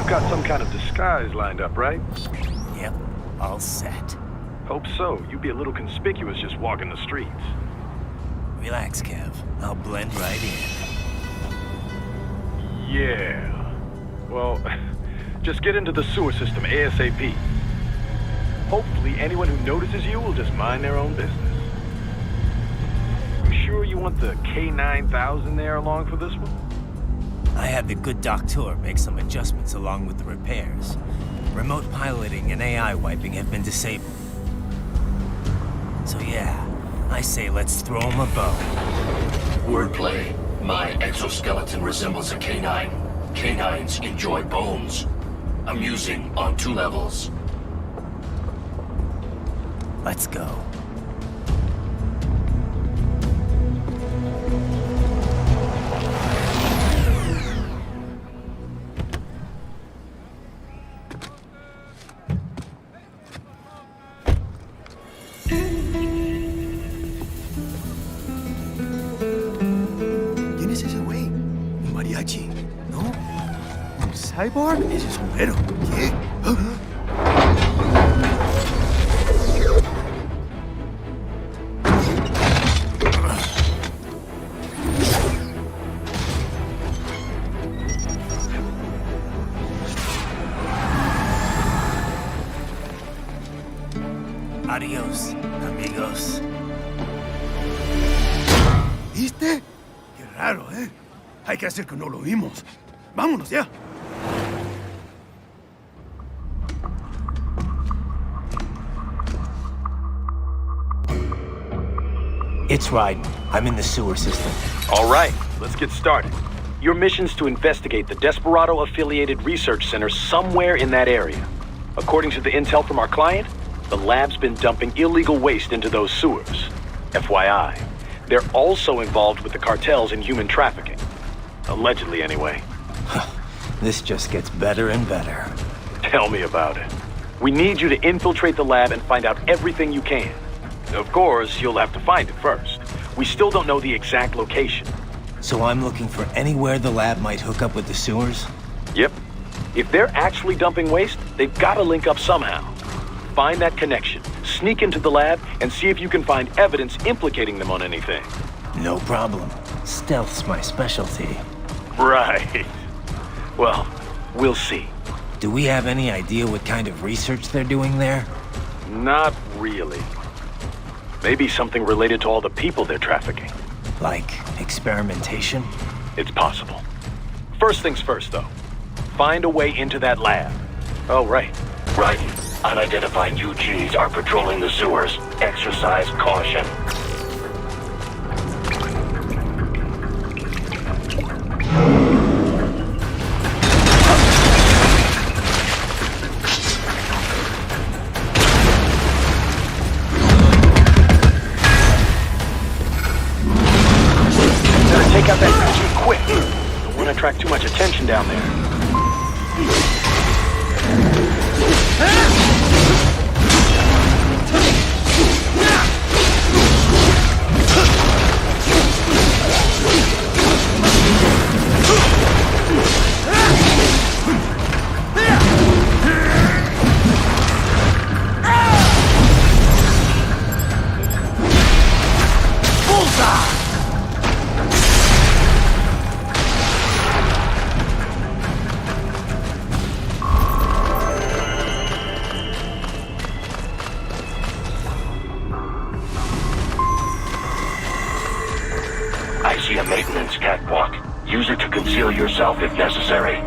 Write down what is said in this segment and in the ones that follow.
got some kind of disguise lined up, right? Yep, all set. Hope so. You'd be a little conspicuous just walking the streets. Relax, Kev. I'll blend right in. Yeah. Well, just get into the sewer system ASAP. Hopefully anyone who notices you will just mind their own business. You sure you want the K9000 there along for this one? I had the good doctor make some adjustments along with the repairs. Remote piloting and AI wiping have been disabled. So yeah, I say let's throw him a bone. Wordplay. My exoskeleton resembles a canine. Canines enjoy bones. Amusing on 2 levels. Let's go. ¿Quién es ese güey? ¿Un mariachi? ¿No? ¿Un cyborg? Ese es un güero. ¿Qué? Adiós, amigos. ¿Viste? Qué raro, ¿eh? Hay que hacer que no lo vimos. Vámonos ya. It's riding. I'm in the sewer system. All right, let's get started. Your mission's to investigate the Desperado-affiliated research center somewhere in that area. According to the intel from our client, the lab's been dumping illegal waste into those sewers. FYI, they're also involved with the cartels in human trafficking. Allegedly, anyway. This just gets better and better. Tell me about it. We need you to infiltrate the lab and find out everything you can. Of course, you'll have to find it first. We still don't know the exact location. So I'm looking for anywhere the lab might hook up with the sewers? Yep. If they're actually dumping waste, they've got to link up somehow. Find that connection, sneak into the lab, and see if you can find evidence implicating them on anything. No problem. Stealth's my specialty. Right. Well, we'll see. Do we have any idea what kind of research they're doing there? Not really. Maybe something related to all the people they're trafficking. Like experimentation? It's possible. First things first, though. Find a way into that lab. Oh, right. Right. Unidentified UGs are patrolling the sewers. Exercise caution. Better take out that UG quick. Don't want to attract too much attention down there. I see a maintenance catwalk. Use it to conceal yourself if necessary.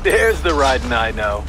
There's the riding I know.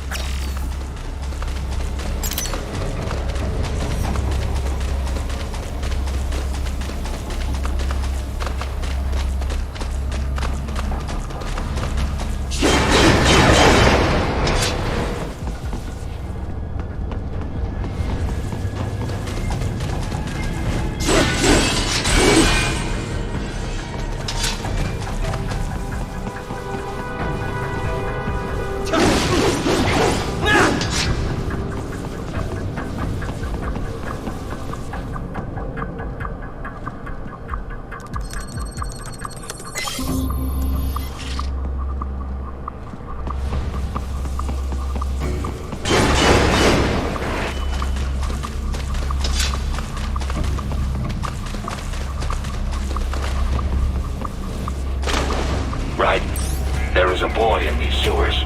There is a boy in these sewers.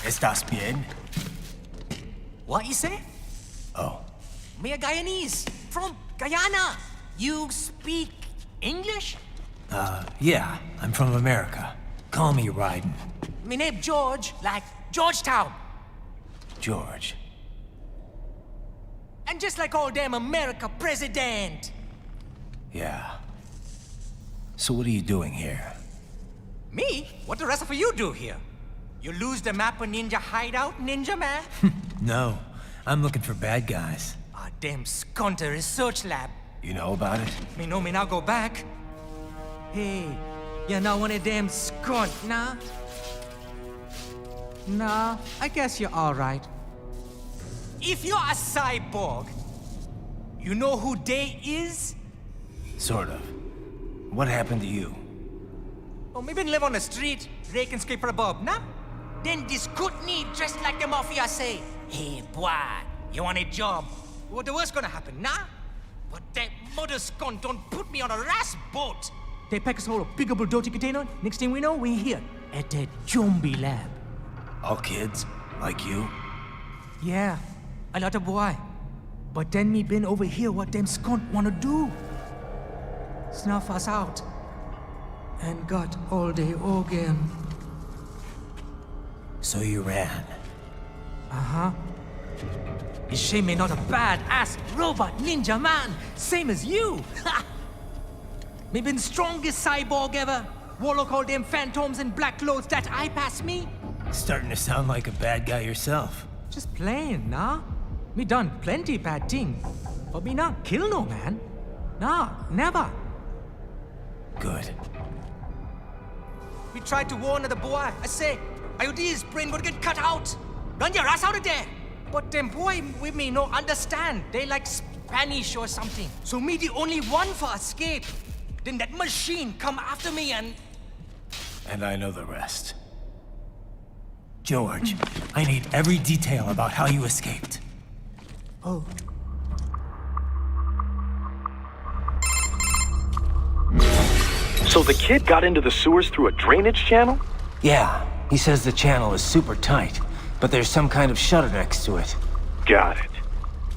¿Estás bien? What you say? Oh. Me a Guyanese from Guyana. You speak English? Yeah, I'm from America. Call me Ryden. Me name George, like Georgetown. George. And just like all damn America president. Yeah. So what are you doing here? Me? What the rest of you do here? You lose the map of Ninja Hideout, Ninja Man? No, I'm looking for bad guys. Ah, damn skunter research lab. You know about it? Me know me now go back. Hey, you're not one of them skunt, nah? Nah, I guess you're all right. If you're a cyborg, you know who they is? Sort of. What happened to you? Oh, me been live on the street, rake and scrape for a bob, nah? Then this good knee dressed like the mafia say, "Hey boy, you want a job?" What the worst gonna happen, nah? But that mother scum don't put me on a ras boat. They pack us all a big bulldozer container. Next thing we know, we're here at that zombie lab. All kids? Like you? Yeah, a lot of boy. But then me been over here what them skunk wanna do. Snuff us out. And got all the organ. So you ran. Uh-huh. Is she me not a bad-ass robot ninja man, same as you? Ha! Me been strongest cyborg ever. Warlock all them phantoms in black clothes that eye pass me. Starting to sound like a bad guy yourself. Just playing, nah? Me done plenty bad thing. But me not kill no man. Nah, never. Good. We tried to warn the boy. I say, IOD's brain would get cut out. Run your ass out of there. But them boy with me no understand. They like Spanish or something. So me the only one for escape. Then that machine come after me and... And I know the rest. George, I need every detail about how you escaped. Oh. So the kid got into the sewers through a drainage channel? Yeah, he says the channel is super tight, but there's some kind of shutter next to it. Got it.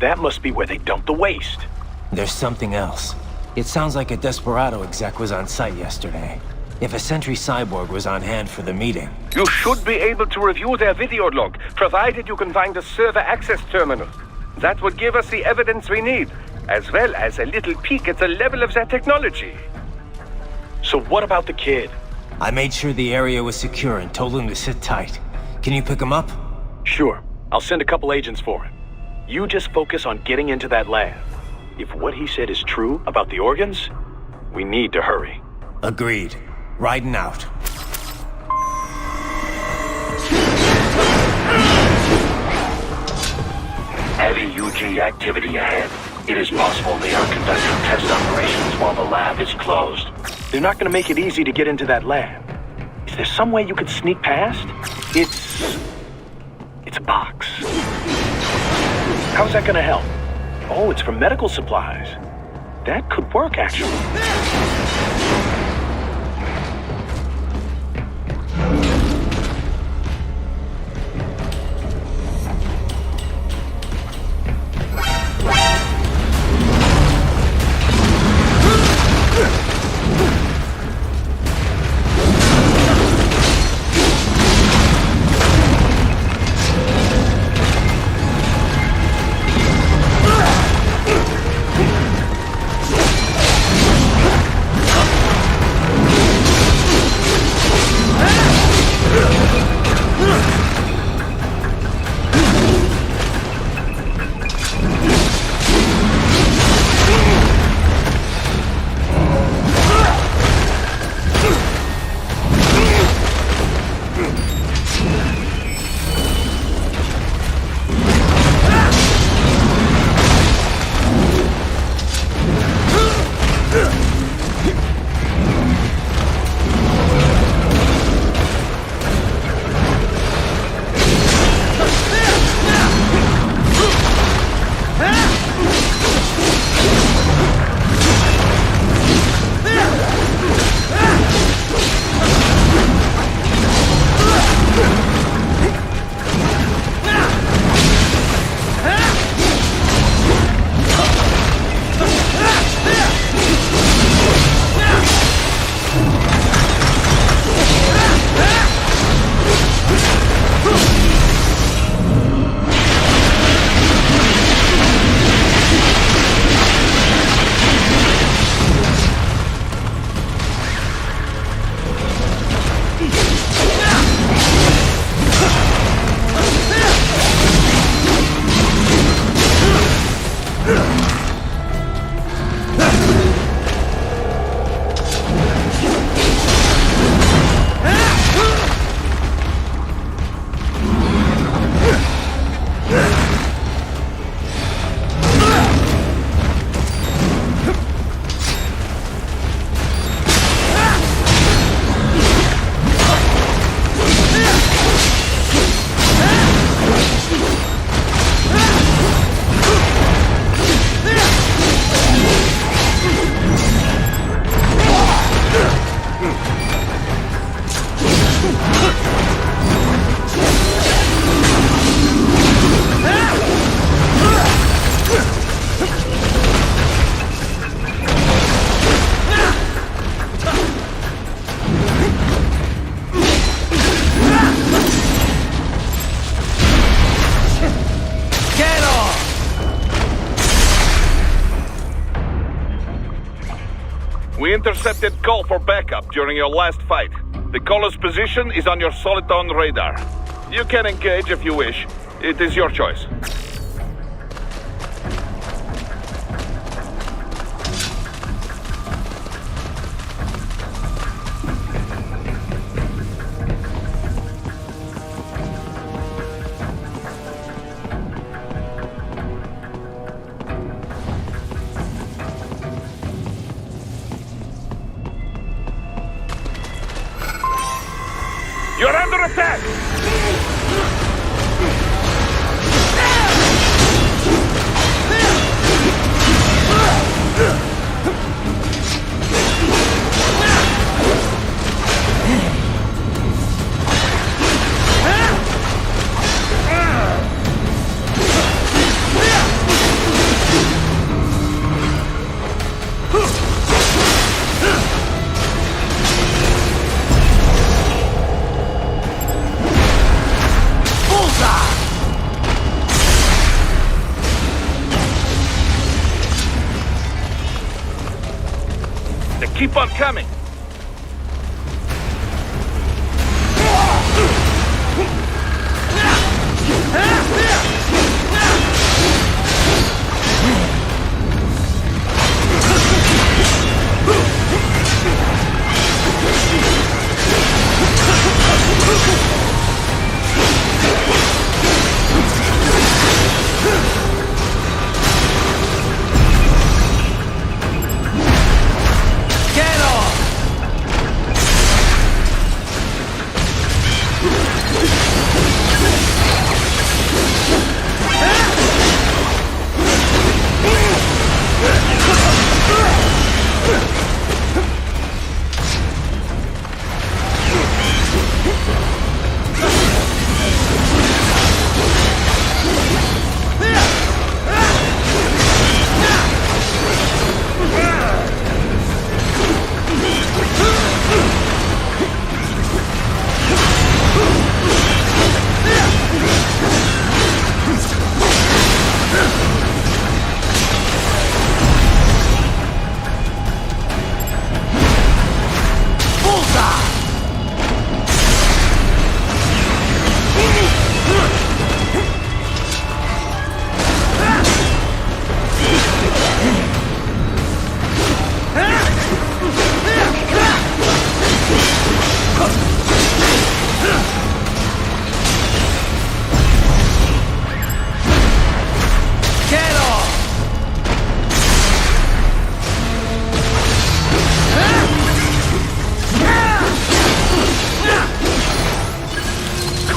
That must be where they dumped the waste. There's something else. It sounds like a Desperado exec was on site yesterday. If a Sentry Cyborg was on hand for the meeting. You should be able to review their video log, provided you can find a server access terminal. That would give us the evidence we need, as well as a little peek at the level of their technology. So what about the kid? I made sure the area was secure and told him to sit tight. Can you pick him up? Sure. I'll send a couple agents for him. You just focus on getting into that lab. If what he said is true about the organs, we need to hurry. Agreed. Riding out. Heavy UG activity ahead. It is possible they are conducting test operations while the lab is closed. They're not going to make it easy to get into that lab. Is there some way you could sneak past? It's a box. How's that going to help? Oh, it's for medical supplies. That could work, actually. intercepted call for backup during your last fight. The caller's position is on your Soliton radar. You can engage if you wish. It is your choice. You're under attack! Keep on coming!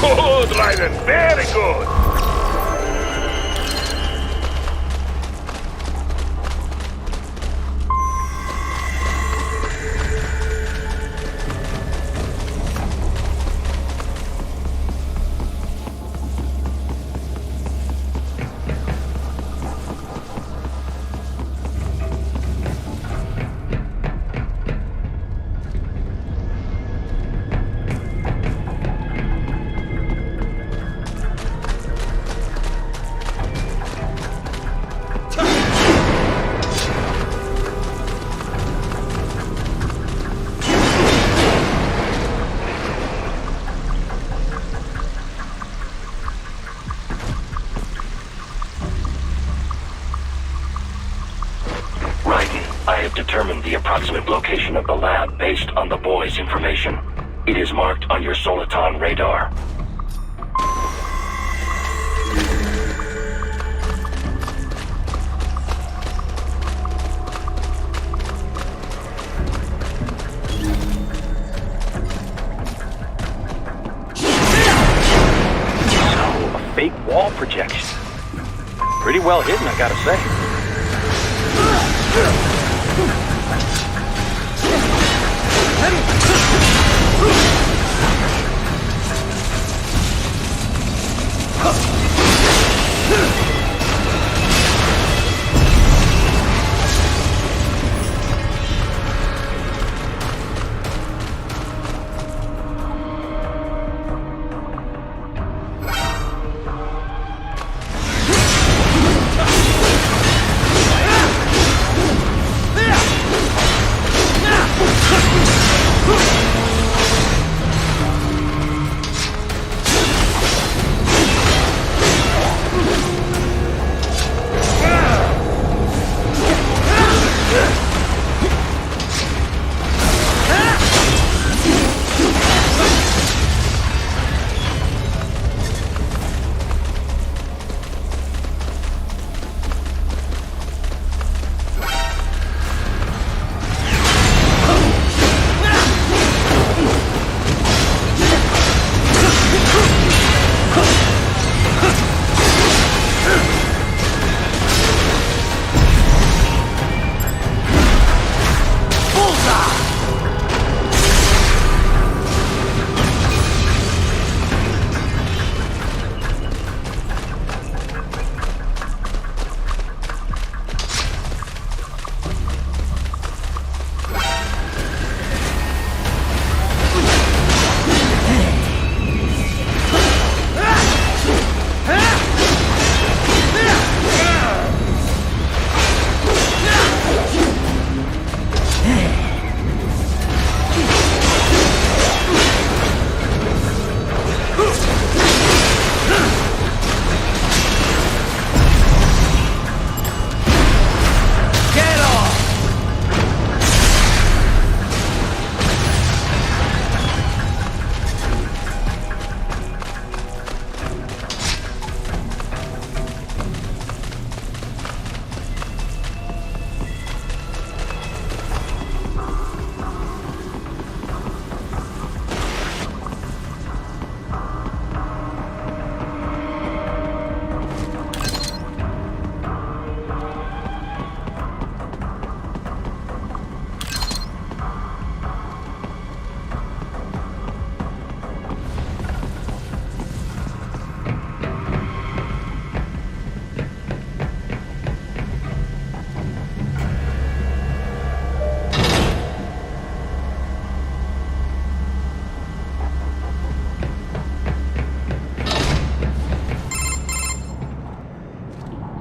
Good, Raiden. Very good. Determined the approximate location of the lab based on the boy's information. It is marked on your Soliton radar. So, a fake wall projection. Pretty well hidden, I gotta say.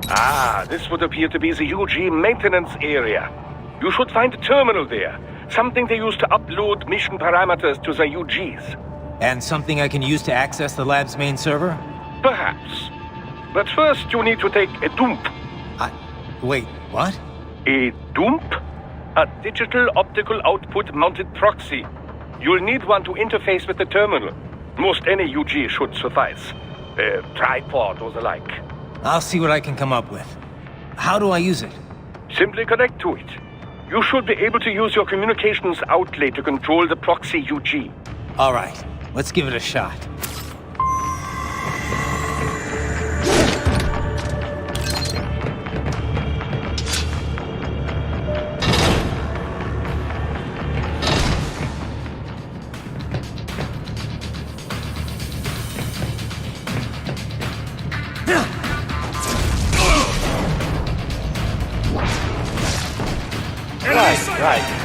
Ah, this would appear to be the UG maintenance area. You should find a terminal there. Something they use to upload mission parameters to the UGs. And something I can use to access the lab's main server? Perhaps. But first you need to take a dump. Wait, what? A dump? A digital optical output mounted proxy. You'll need one to interface with the terminal. Most any UG should suffice. A tripod or the like. I'll see what I can come up with. How do I use it? Simply connect to it. You should be able to use your communications outlet to control the proxy UG. All right, let's give it a shot.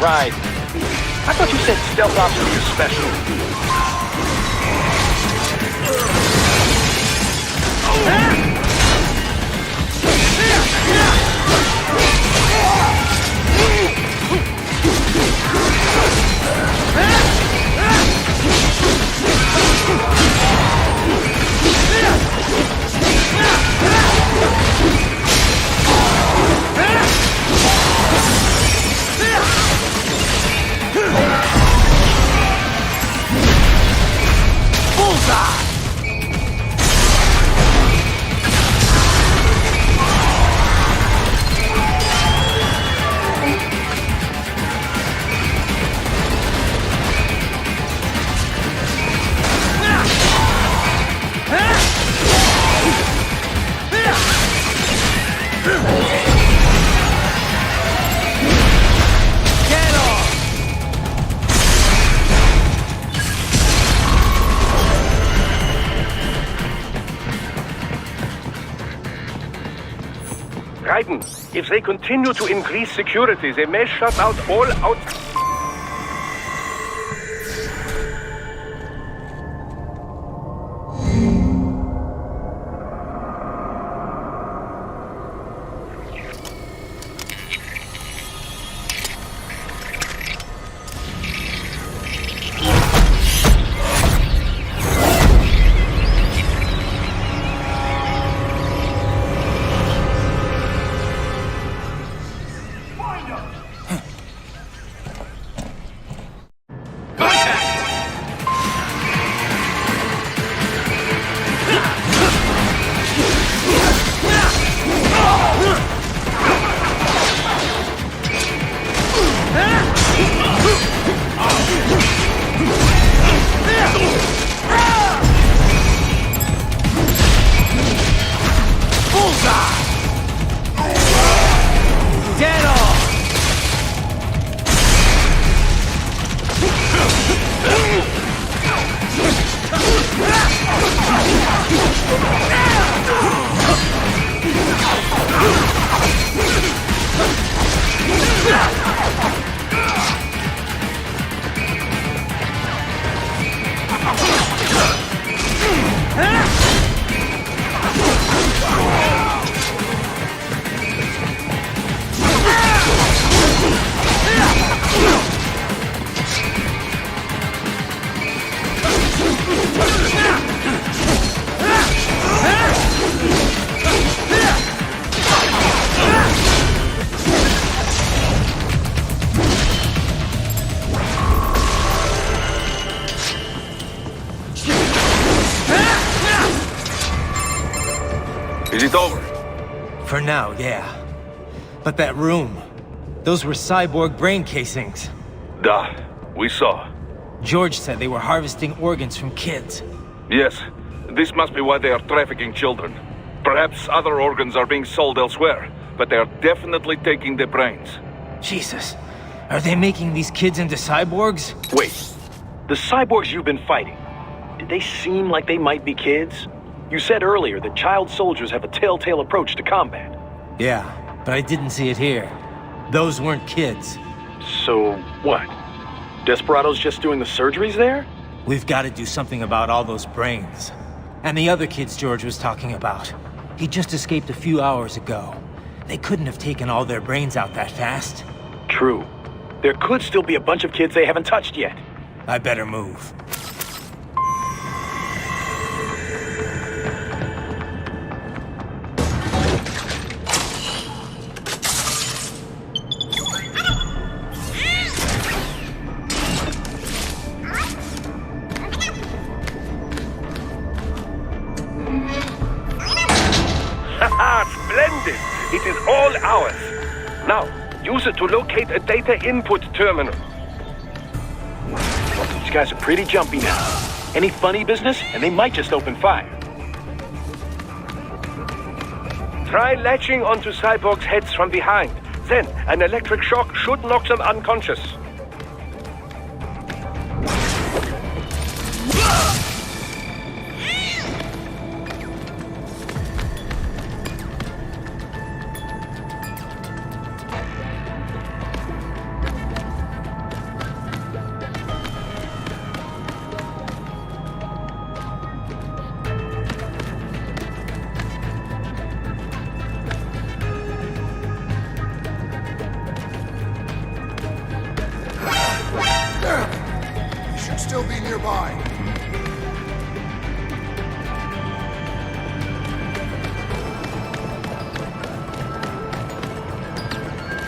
Right. I thought you said stealth ops were your specialty. Raiden, if they continue to increase security, they may shut out all out... Is it over? For now, yeah. But that room, those were cyborg brain casings. Duh, we saw. George said they were harvesting organs from kids. Yes, this must be why they are trafficking children. Perhaps other organs are being sold elsewhere, but they are definitely taking the brains. Jesus, are they making these kids into cyborgs? Wait, the cyborgs you've been fighting, did they seem like they might be kids? You said earlier that child soldiers have a telltale approach to combat. Yeah, but I didn't see it here. Those weren't kids. So, what? Desperado's just doing the surgeries there? We've got to do something about all those brains. And the other kids George was talking about. He just escaped a few hours ago. They couldn't have taken all their brains out that fast. True. There could still be a bunch of kids they haven't touched yet. I better move. Splendid! It is all ours. Now, use it to locate a data input terminal. These guys are pretty jumpy now. Any funny business, and they might just open fire. Try latching onto cyborgs' heads from behind. Then, an electric shock should knock them unconscious. Still be nearby.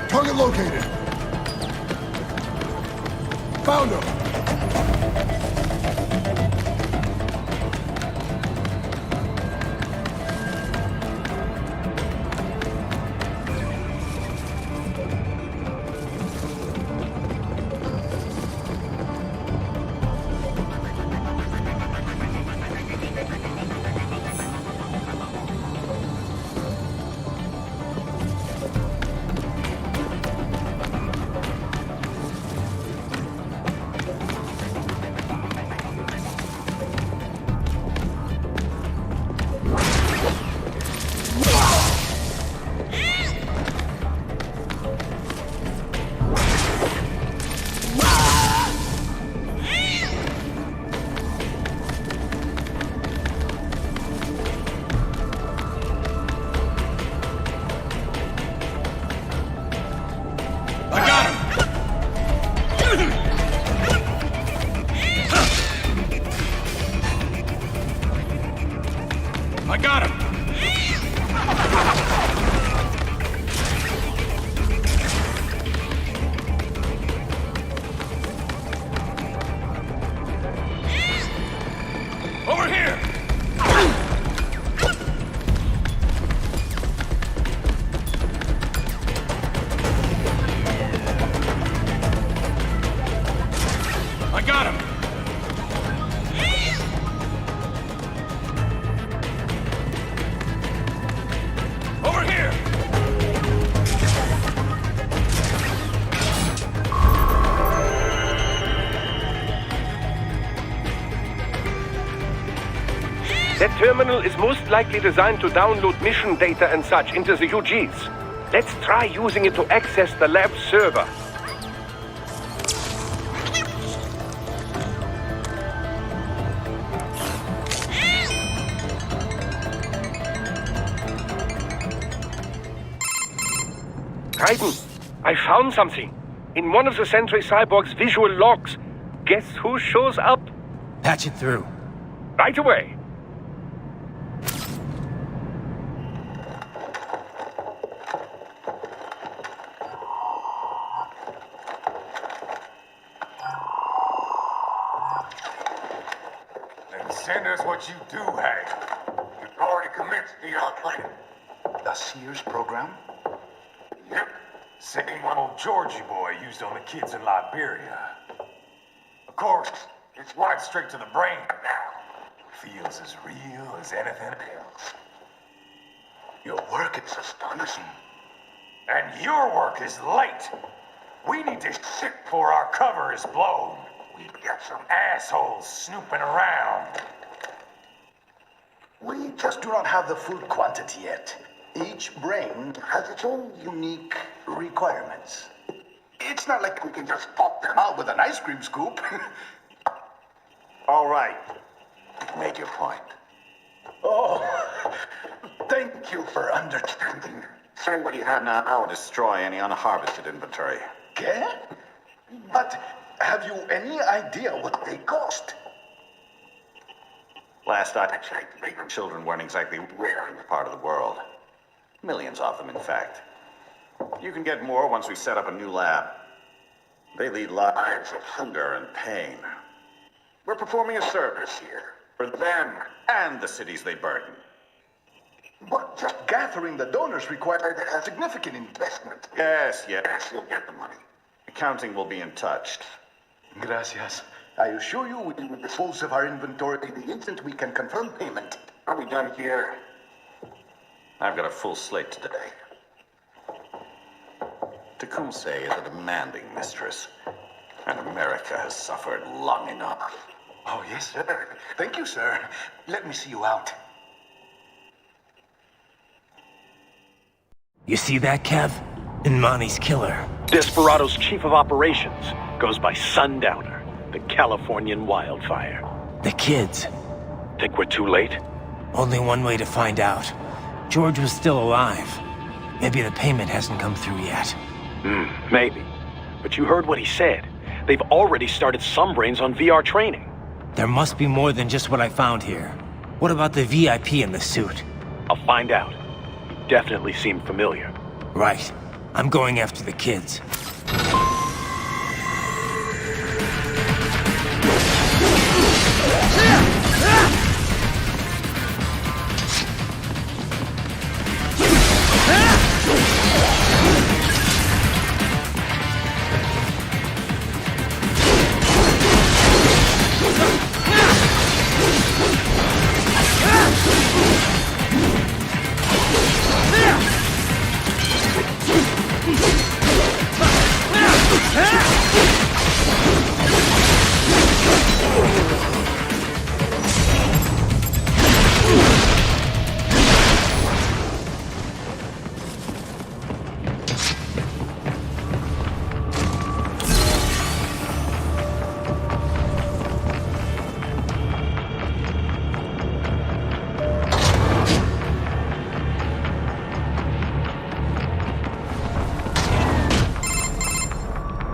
Target located. Found him. I got him! Over here! I got him! Over here! That terminal is most likely designed to download mission data and such into the UGs. Let's try using it to access the lab server. Titan, I found something. In one of the Sentry Cyborg's visual logs. Guess who shows up? Patch it through. Right away. Then send us what you do have. You've already commenced the outplanning. The Sears program? Yep. Same one old Georgie boy used on the kids in Liberia. Of course, it's right straight to the brain now. Feels as real as anything else. Your work is astonishing. And your work is late. We need this shit before our cover is blown. We've got some assholes snooping around. We just do not have the full quantity yet. Each brain has its own unique requirements. It's not like we can just pop them out with an ice cream scoop. All right. Make your point. Oh, thank you for understanding. Send what you have now. Destroy any unharvested inventory. Okay? But have you any idea what they cost? Last I checked, children weren't exactly rare in the part of the world. Millions of them, in fact. You can get more once we set up a new lab. They lead lives of hunger and pain. We're performing a service here for them and the cities they burden. But just gathering the donors required a significant investment. Yes, you'll get the money. Accounting will be in touch. Gracias. I assure you we will dispose of our inventory the instant we can confirm payment. Are we done here? I've got a full slate today. Tecumseh is a demanding mistress, and America has suffered long enough. Oh, yes, sir. Thank you, sir. Let me see you out. You see that, Kev? Imani's killer. Desperado's chief of operations goes by Sundowner, the Californian wildfire. The kids. Think we're too late? Only one way to find out. George was still alive. Maybe the payment hasn't come through yet. Maybe. But you heard what he said. They've already started some brains on VR training. There must be more than just what I found here. What about the VIP in the suit? I'll find out. He definitely seemed familiar. Right. I'm going after the kids.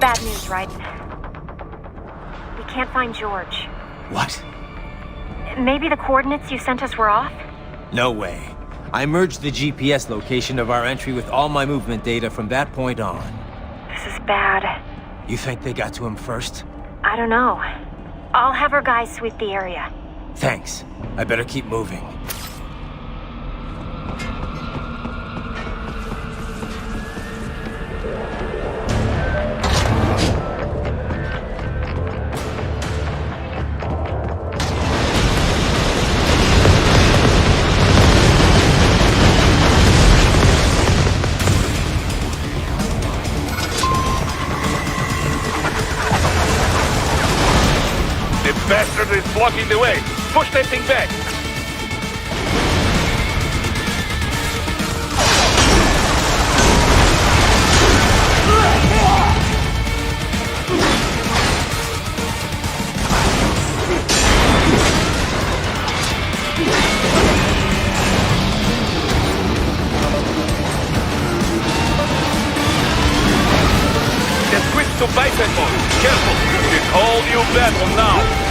Bad news, right? We can't find George. What? Maybe the coordinates you sent us were off? No way. I merged the GPS location of our entry with all my movement data from that point on. This is bad. You think they got to him first? I don't know. I'll have our guys sweep the area. Thanks. I better keep moving. Bastard is blocking the way. Push that thing back. Just switch to biped mode. Careful. It's all new battle now.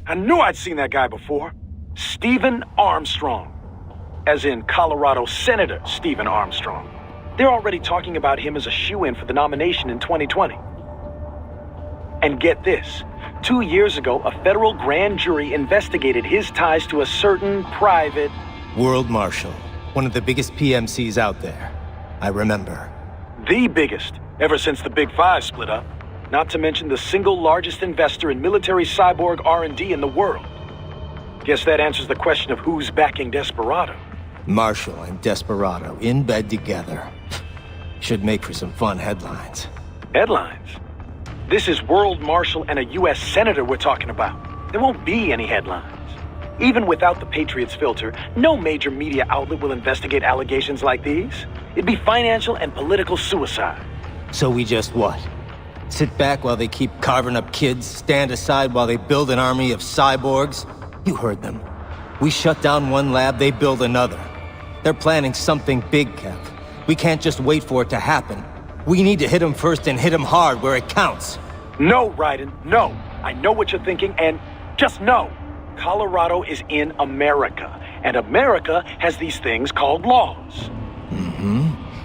I knew I'd seen that guy before. Stephen Armstrong. As in Colorado Senator Stephen Armstrong. They're already talking about him as a shoo-in for the nomination in 2020. And get this. 2 years ago, a federal grand jury investigated his ties to a certain private... World Marshal. One of the biggest PMCs out there. I remember. The biggest, ever since the Big Five split up. Not to mention the single largest investor in military cyborg R&D in the world. Guess that answers the question of who's backing Desperado. Marshall and Desperado in bed together. Should make for some fun headlines. Headlines? This is World Marshal and a U.S. Senator we're talking about. There won't be any headlines. Even without the Patriots filter, no major media outlet will investigate allegations like these. It'd be financial and political suicide. So we just what? Sit back while they keep carving up kids, stand aside while they build an army of cyborgs? You heard them. We shut down one lab, they build another. They're planning something big, Kev. We can't just wait for it to happen. We need to hit them first and hit them hard where it counts. No, Raiden, no. I know what you're thinking, and just know. Colorado is in America, and America has these things called laws.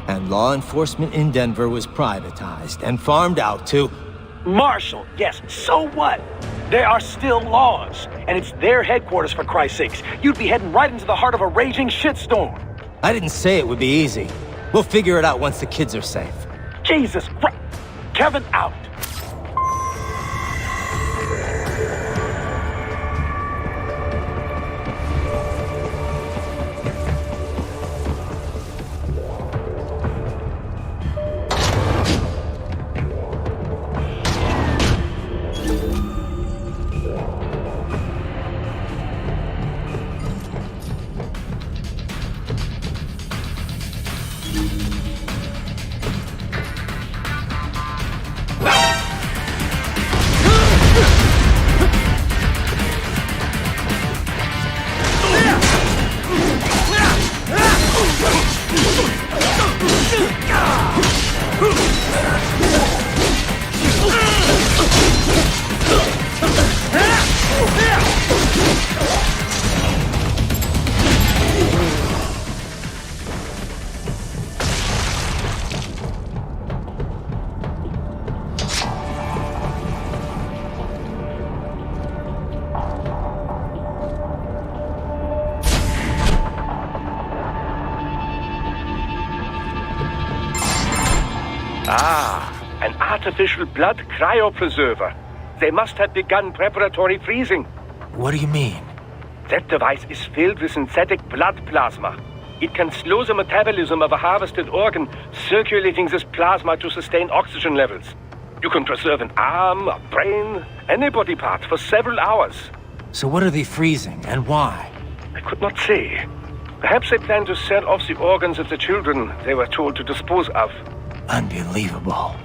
And law enforcement in Denver was privatized and farmed out to... Marshall, yes, so what? There are still laws, and it's their headquarters, for Christ's sakes. You'd be heading right into the heart of a raging shitstorm. I didn't say it would be easy. We'll figure it out once the kids are safe. Jesus Christ. Kevin out. An artificial blood cryopreserver. They must have begun preparatory freezing. What do you mean? That device is filled with synthetic blood plasma. It can slow the metabolism of a harvested organ, circulating this plasma to sustain oxygen levels. You can preserve an arm, a brain, any body part for several hours. So what are they freezing, and why? I could not say. Perhaps they plan to sell off the organs of the children they were told to dispose of. Unbelievable.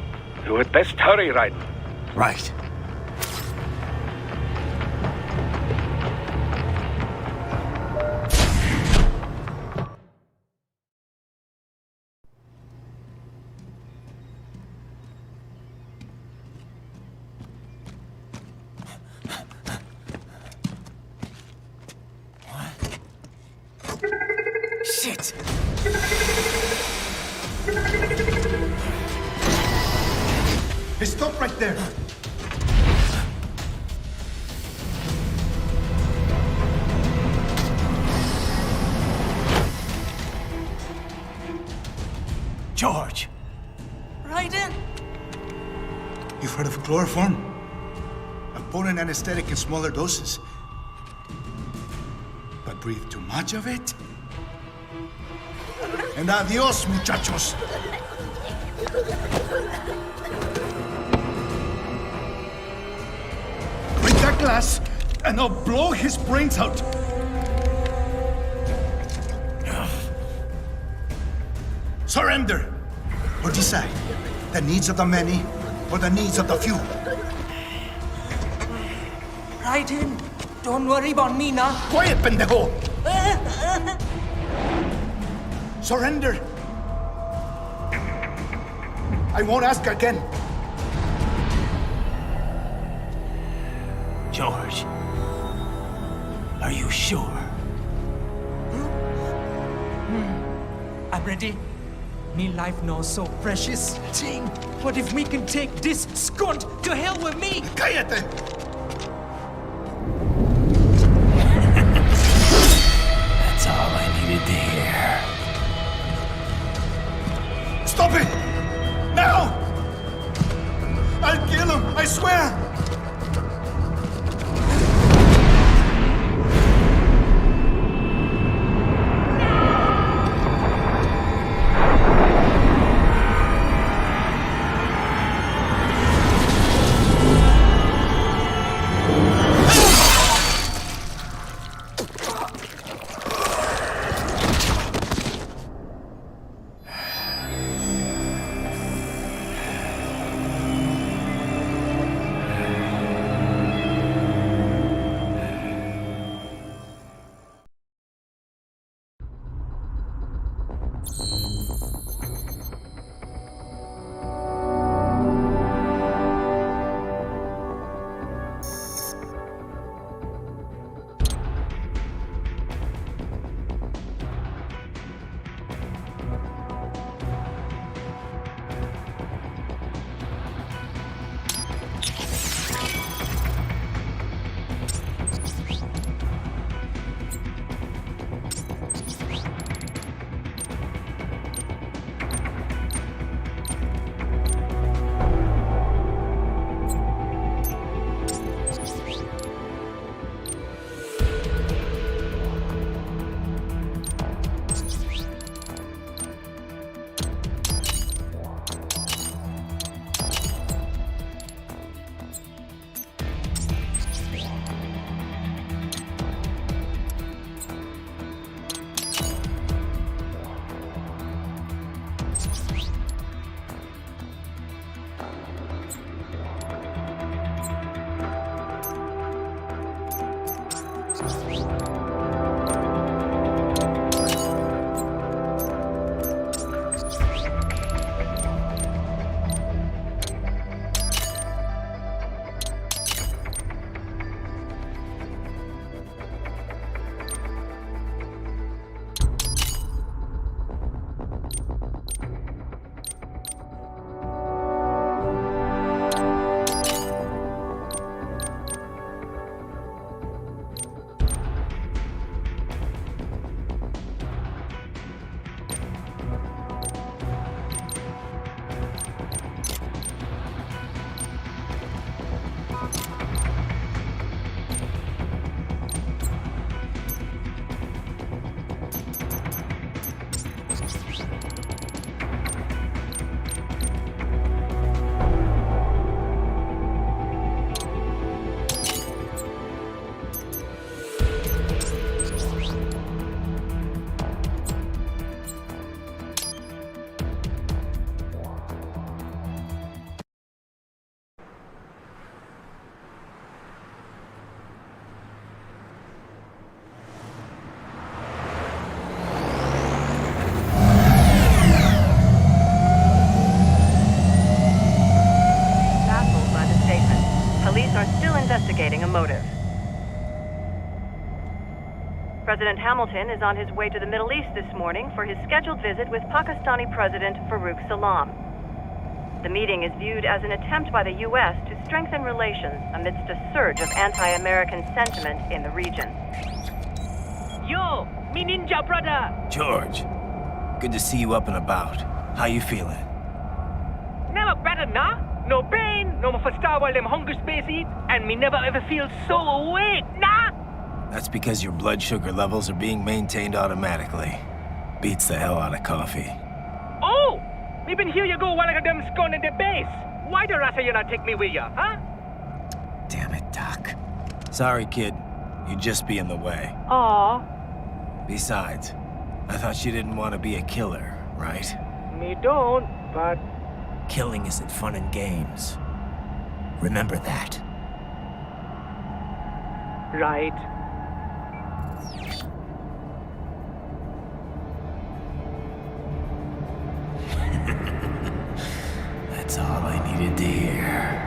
You had best hurry, Raiden. Right. Shit! Hey, stop right there! George! Raiden! You've heard of chloroform? A potent anesthetic in smaller doses. But breathe too much of it? And adios, muchachos! Break that glass, and I'll blow his brains out! Surrender! Or decide, the needs of the many, or the needs of the few. Raiden, don't worry about me now. Quiet, pendejo! Surrender! I won't ask again. George. Are you sure? I'm ready. Me life now so precious. Ting, what if we can take this skunt to hell with me? Cállate! That's all I needed to hear. Stop it! Now! I'll kill him, I swear! Investigating a motive. President Hamilton is on his way to the Middle East this morning for his scheduled visit with Pakistani President Farouk Salam. The meeting is viewed as an attempt by the U.S. to strengthen relations amidst a surge of anti-American sentiment in the region. Yo, me ninja brother! George, good to see you up and about. How you feeling? Never better, nah? No pain, no more for star while them hunger space eat, and me never ever feel so awake, nah? That's because your blood sugar levels are being maintained automatically. Beats the hell out of coffee. Oh! Me been here you go while I got them scone in the base. Why the rasa you not take me with ya, huh? Damn it, Doc. Sorry, kid. You'd just be in the way. Aw. Besides, I thought you didn't want to be a killer, right? Me don't, but... Killing isn't fun and games. Remember that. Right. That's all I needed to hear.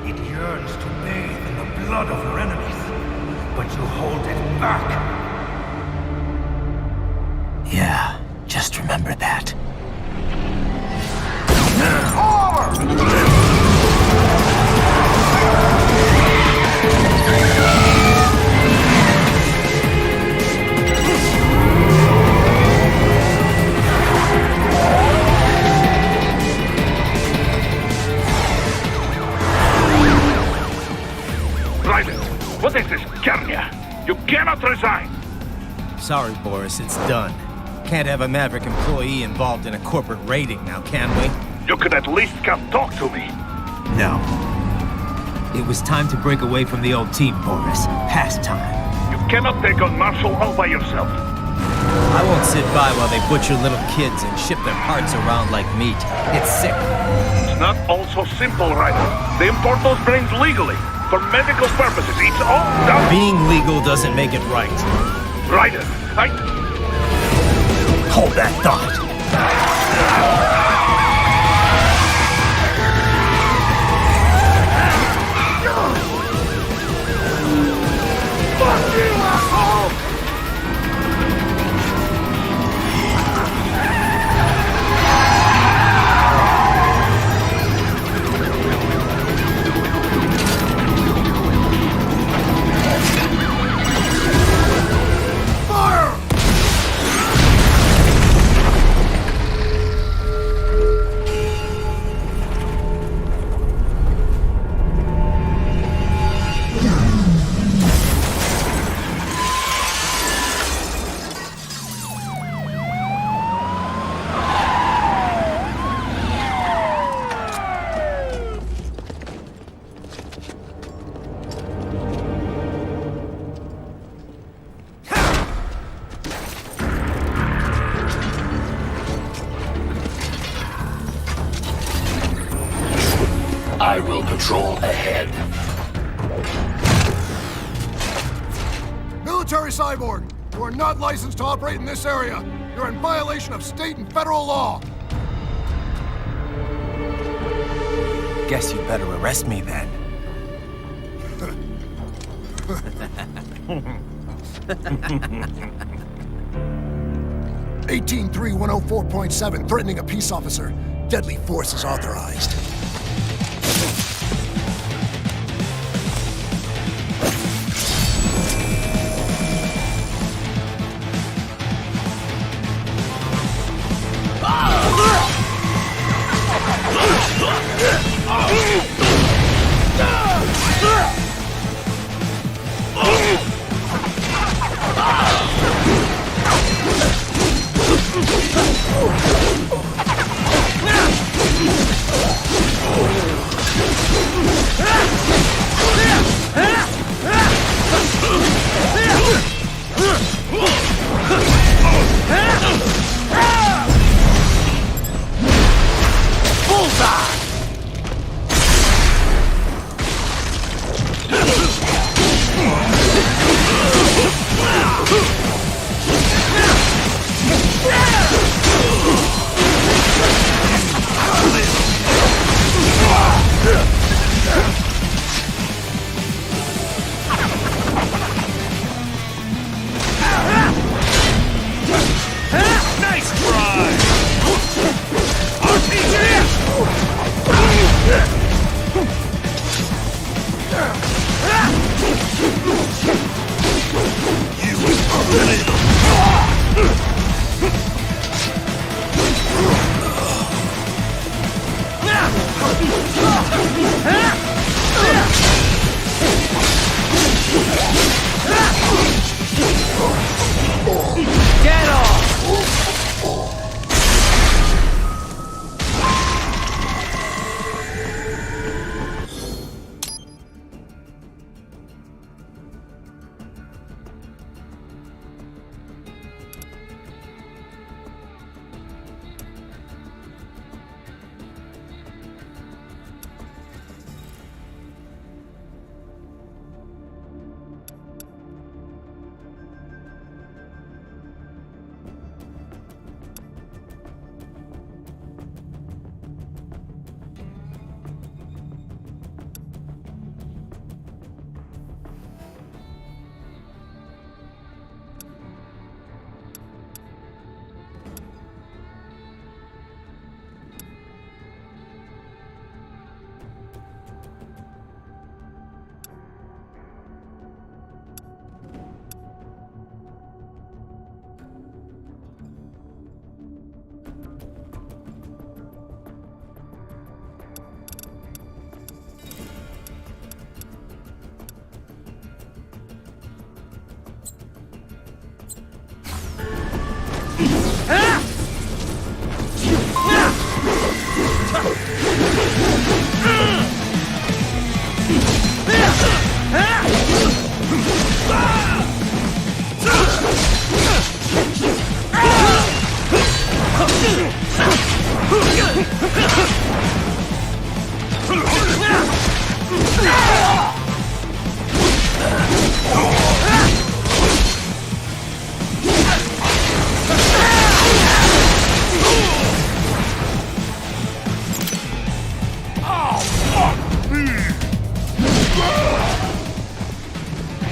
It blood of your enemies, but you hold it back. Yeah, just remember that. Private, what is this, Garnia? You cannot resign! Sorry, Boris, it's done. Can't have a Maverick employee involved in a corporate raiding now, can we? You could at least come talk to me. No. It was time to break away from the old team, Boris. Past time. You cannot take on Marshall all by yourself. I won't sit by while they butcher little kids and ship their parts around like meat. It's sick. It's not all so simple, Ryder. They import those brains legally. For medical purposes, it's all done. Being legal doesn't make it right. Ryder, Hold that thought. Fuck you, asshole! I will patrol ahead. Military cyborg, you are not licensed to operate in this area. You're in violation of state and federal law. Guess you better arrest me then. 18.3.104.7, threatening a peace officer. Deadly force is authorized.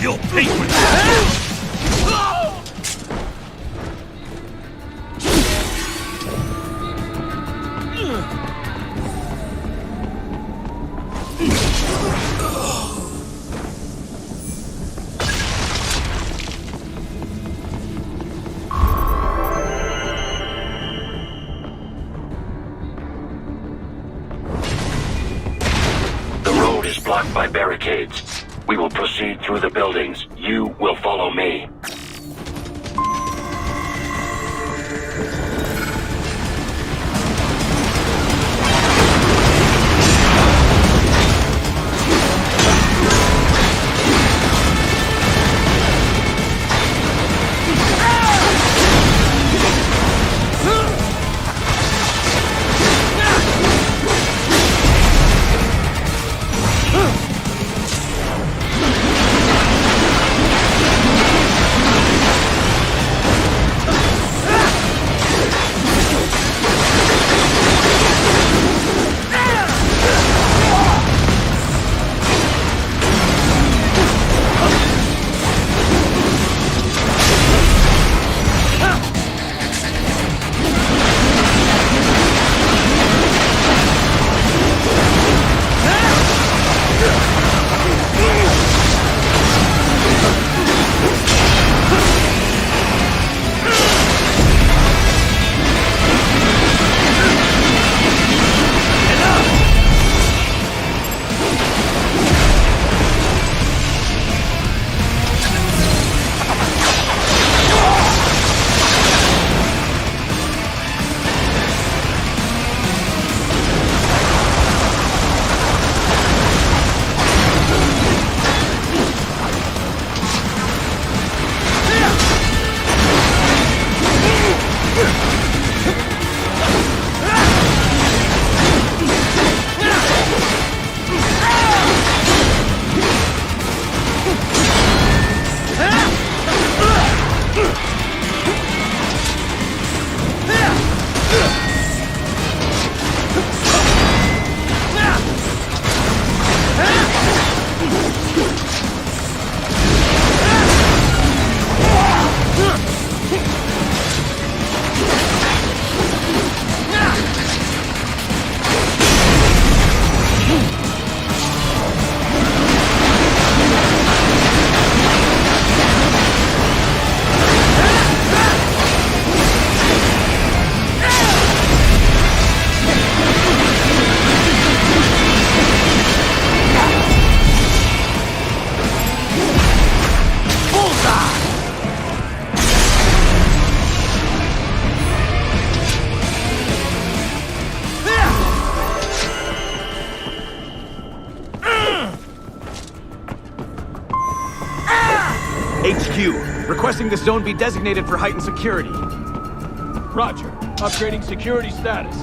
You'll pay for that! Blocked by barricades. We will proceed through the buildings. You will follow me. HQ, requesting this zone be designated for heightened security. Roger. Upgrading security status.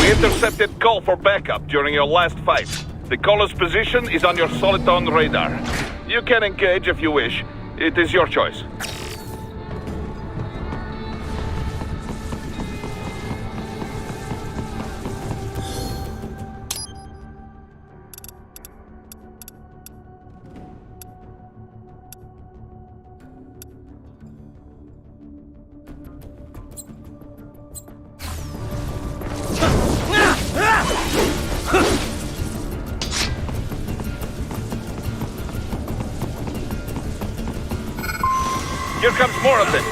Intercepted call for backup during your last fight. The caller's position is on your Soliton radar. You can engage if you wish. It is your choice. Here comes more of it.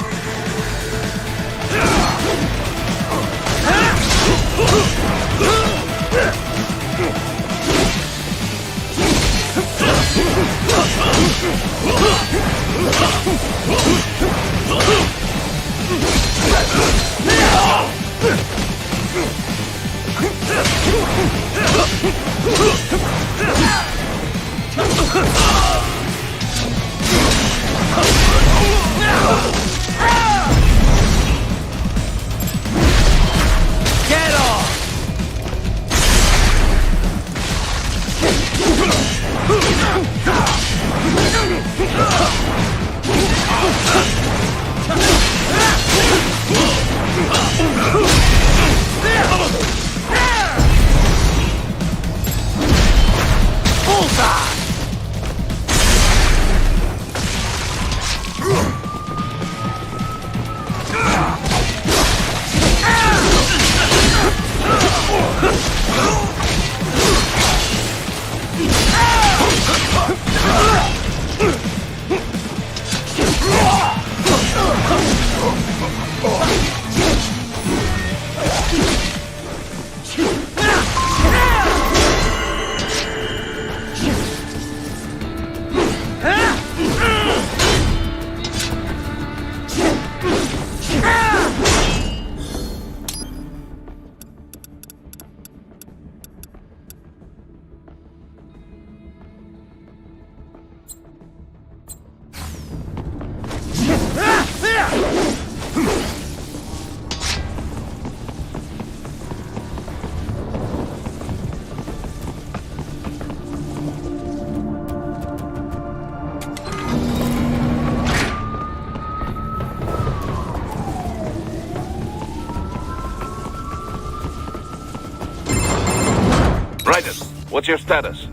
What's your status?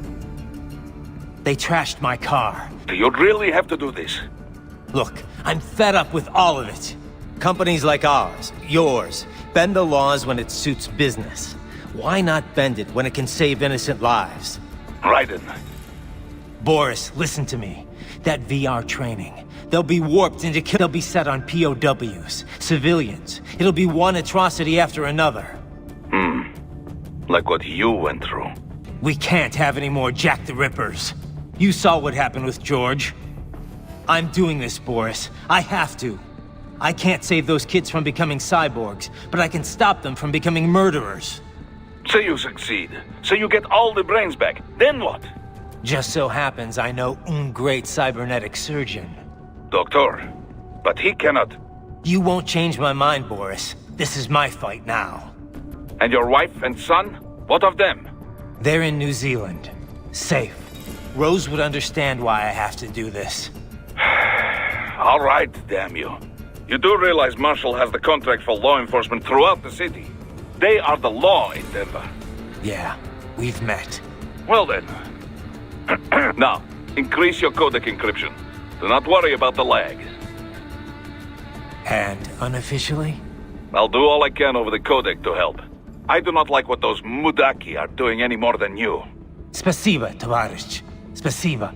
They trashed my car. Do you really have to do this? Look, I'm fed up with all of it. Companies like ours, yours, bend the laws when it suits business. Why not bend it when it can save innocent lives? Raiden. Boris, listen to me. That VR training, they'll be warped into they'll be set on POWs, civilians. It'll be one atrocity after another. Like what you went through. We can't have any more Jack the Rippers. You saw what happened with George. I'm doing this, Boris. I have to. I can't save those kids from becoming cyborgs, but I can stop them from becoming murderers. Say you succeed. Say you get all the brains back. Then what? Just so happens I know un great cybernetic surgeon. Doctor. But he cannot. You won't change my mind, Boris. This is my fight now. And your wife and son? What of them? They're in New Zealand. Safe. Rose would understand why I have to do this. All right, damn you. You do realize Marshall has the contract for law enforcement throughout the city. They are the law in Denver. Yeah, we've met. Well then. Now, increase your codec encryption. Do not worry about the lag. And unofficially? I'll do all I can over the codec to help. I do not like what those Mudaki are doing any more than you. Spasiba, Tavarish. Spasiba.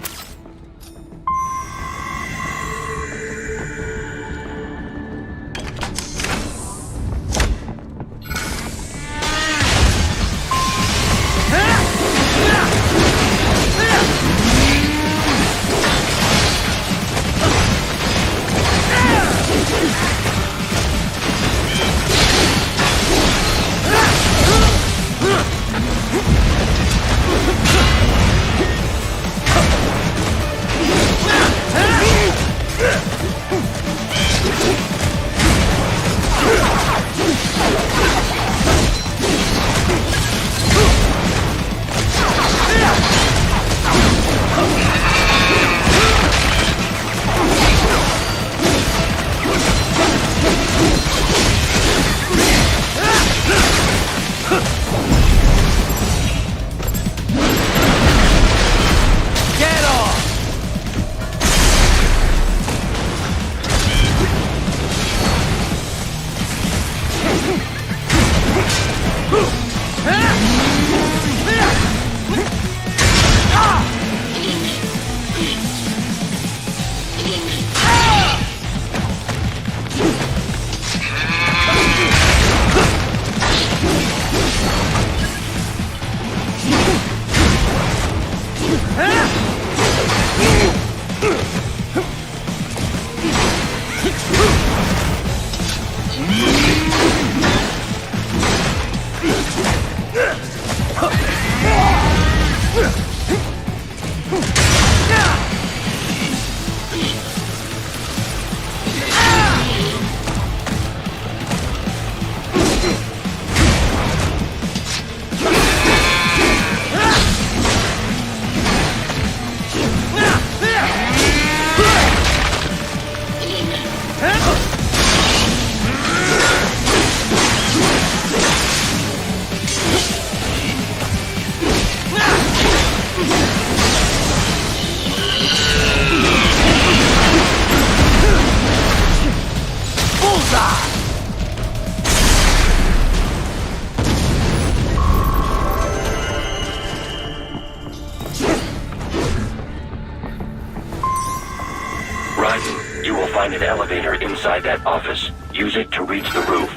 You will find an elevator inside that office. Use it to reach the roof.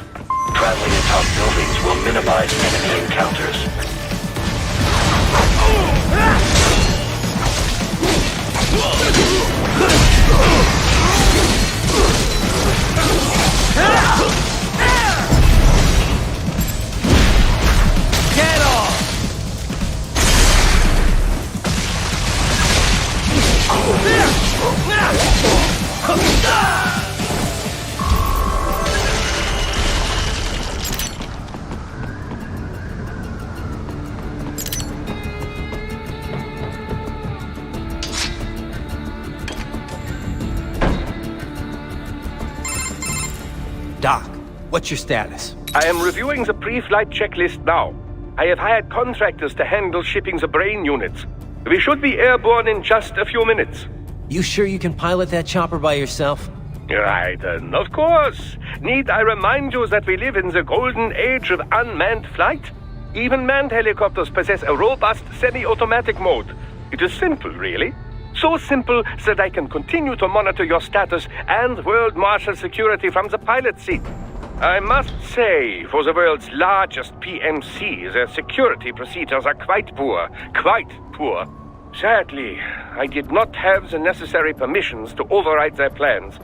Traveling in top buildings will minimize enemy encounters. Get off! Doc, what's your status? I am reviewing the pre-flight checklist now. I have hired contractors to handle shipping the brain units. We should be airborne in just a few minutes. You sure you can pilot that chopper by yourself? Right, of course. Need I remind you that we live in the golden age of unmanned flight? Even manned helicopters possess a robust semi-automatic mode. It is simple, really. So simple that I can continue to monitor your status and world marshal security from the pilot seat. I must say, for the world's largest PMC, their security procedures are quite poor. Quite poor. Sadly, I did not have the necessary permissions to override their plans.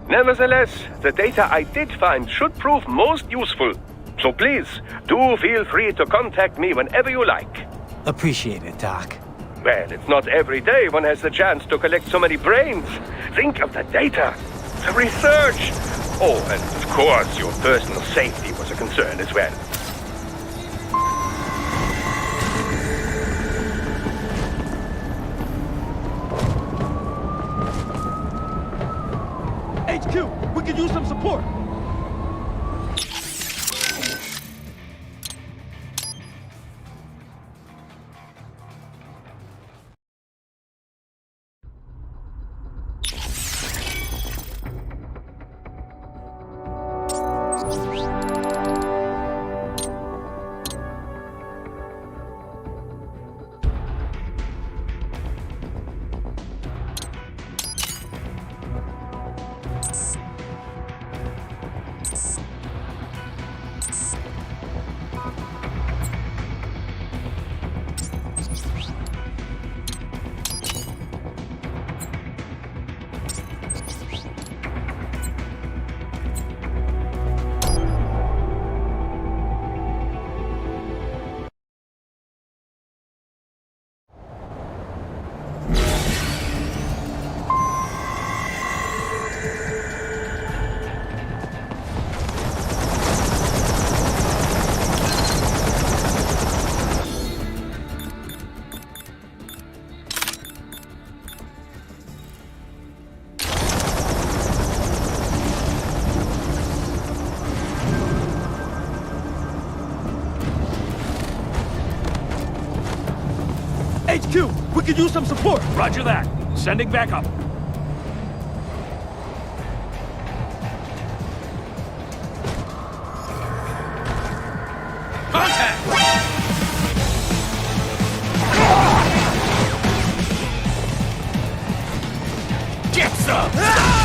Nevertheless, the data I did find should prove most useful. So please, do feel free to contact me whenever you like. Appreciate it, Doc. Well, it's not every day one has the chance to collect so many brains. Think of the data, the research. Oh, and of course, your personal safety was a concern as well. HQ, we could use some support. HQ, we could use some support. Roger that. Sending backup. Contact! Get some! Ah!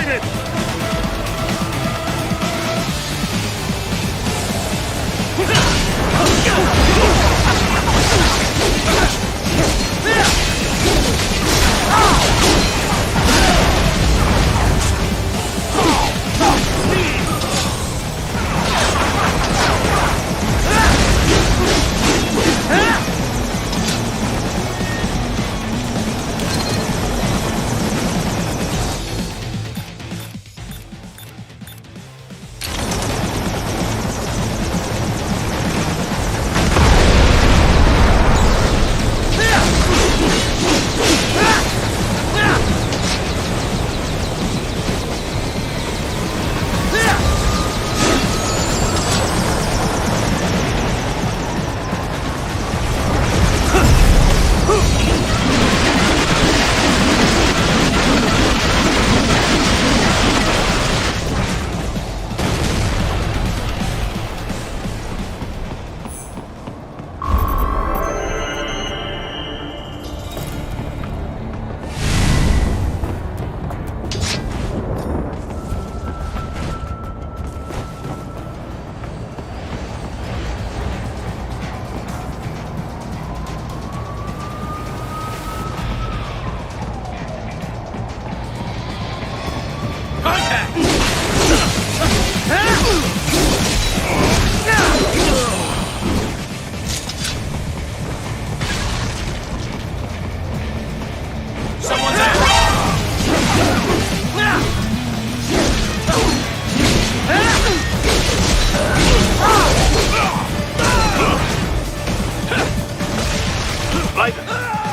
activated!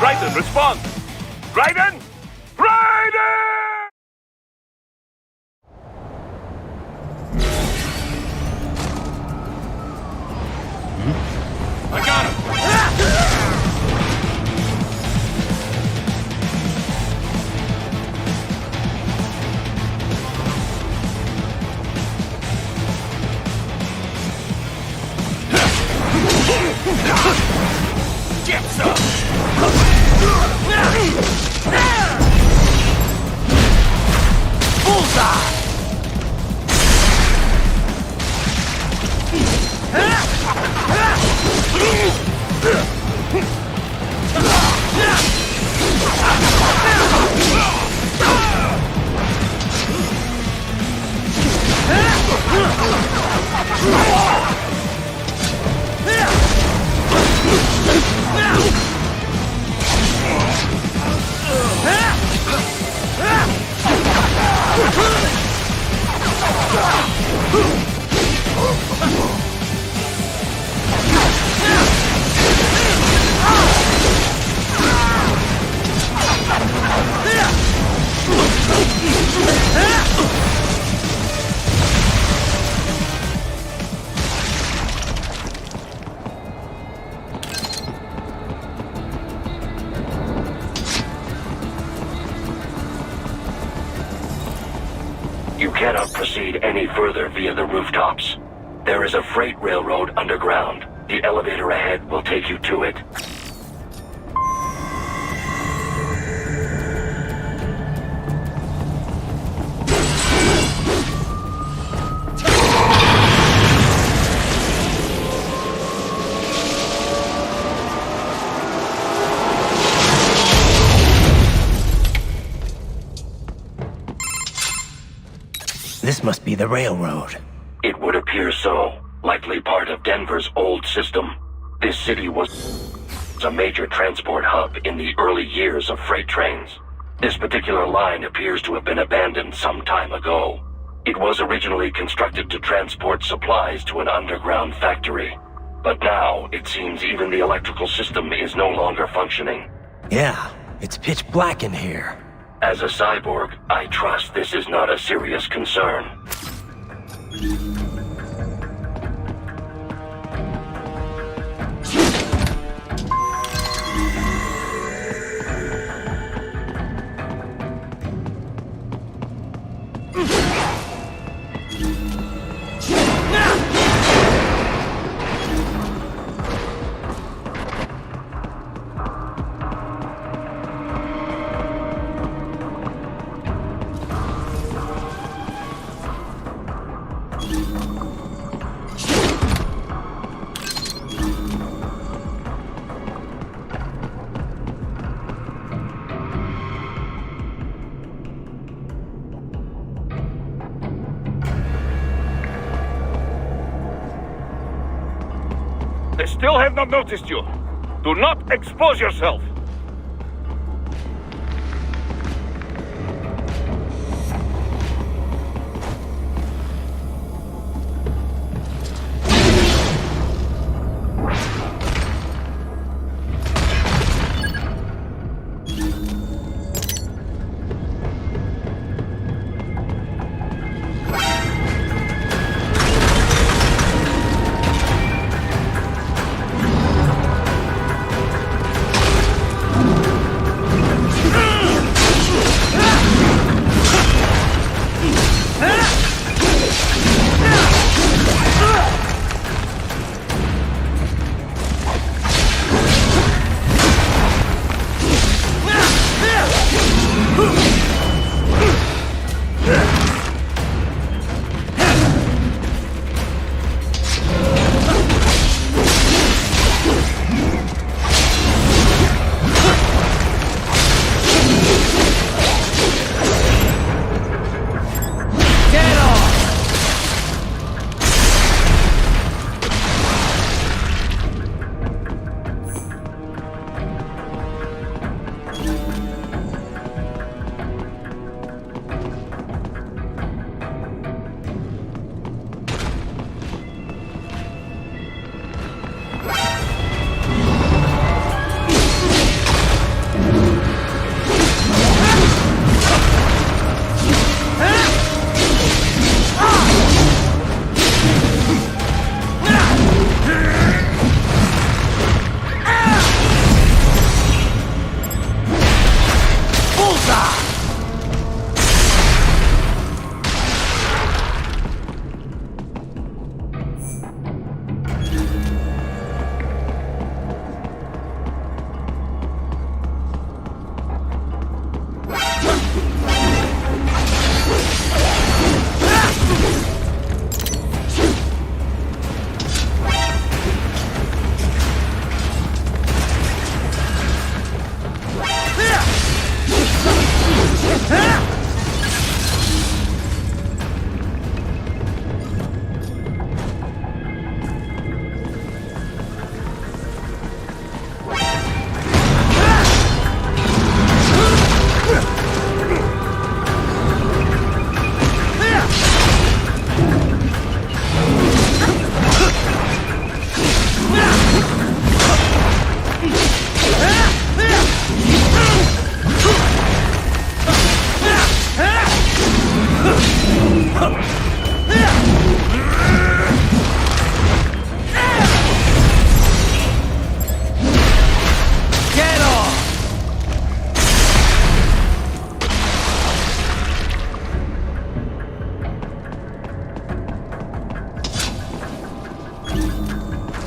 Raiden, respond! Raiden! Raiden! I got him! Get some! Bullseye! You cannot proceed any further via the rooftops. There is a freight railroad underground. The elevator ahead will take you to it. This must be the railroad. It would appear so. Likely part of Denver's old system. This city was a major transport hub in the early years of freight trains. This particular line appears to have been abandoned some time ago. It was originally constructed to transport supplies to an underground factory. But now, it seems even the electrical system is no longer functioning. Yeah, it's pitch black in here. As a cyborg, I trust this is not a serious concern. still have not noticed you. Do not expose yourself.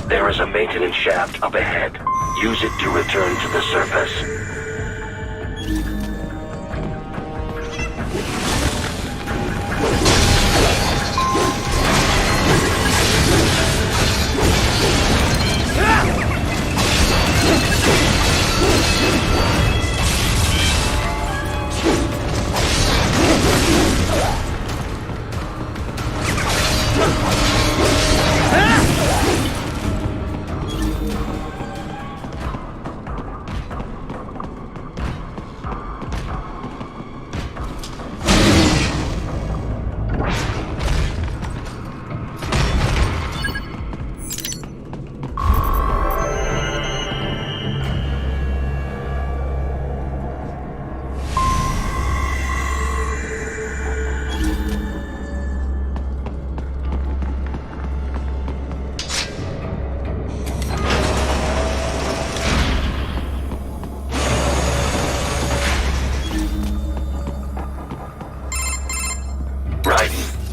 There is a maintenance shaft up ahead. Use it to return to the surface.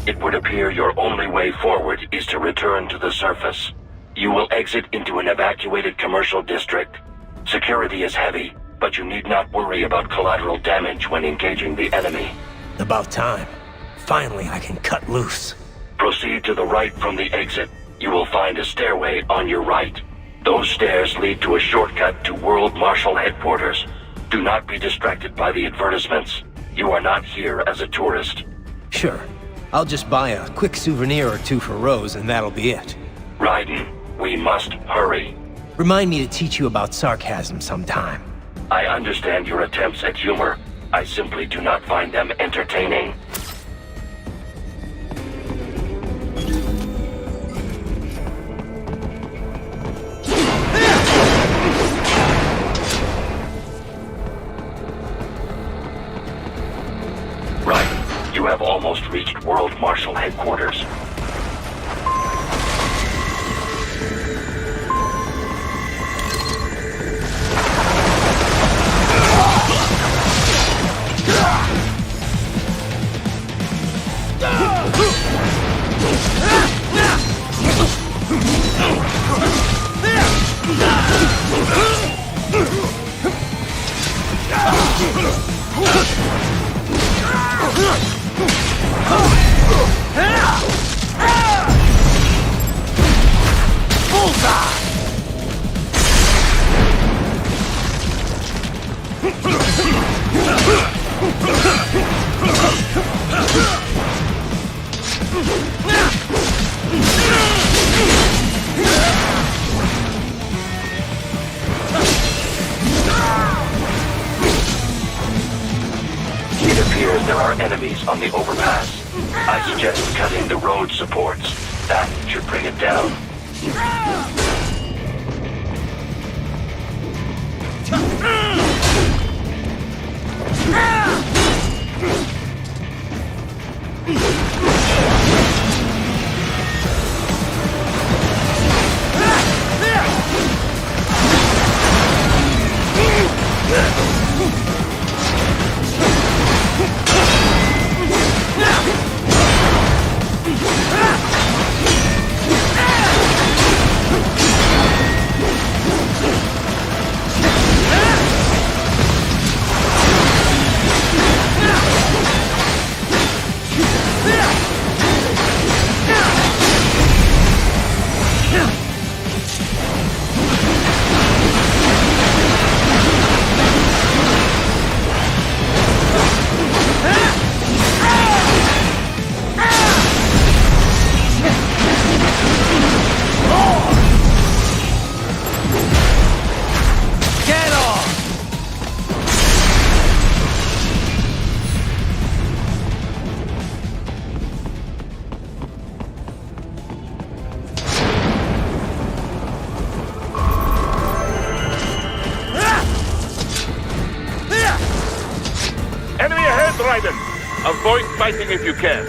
It would appear your only way forward is to return to the surface. You will exit into an evacuated commercial district. Security is heavy, but you need not worry about collateral damage when engaging the enemy. About time. Finally, I can cut loose. Proceed to the right from the exit. You will find a stairway on your right. Those stairs lead to a shortcut to World Marshal Headquarters. Do not be distracted by the advertisements. You are not here as a tourist. Sure. I'll just buy a quick souvenir or two for Rose, and that'll be it. Raiden, We must hurry. Remind me to teach you about sarcasm sometime. I understand your attempts at humor. I simply do not find them entertaining. Right. You have almost reached World Marshal Headquarters. It appears there are enemies on the overpass. I suggest cutting the road supports. That should bring it down. Avoid fighting if you can.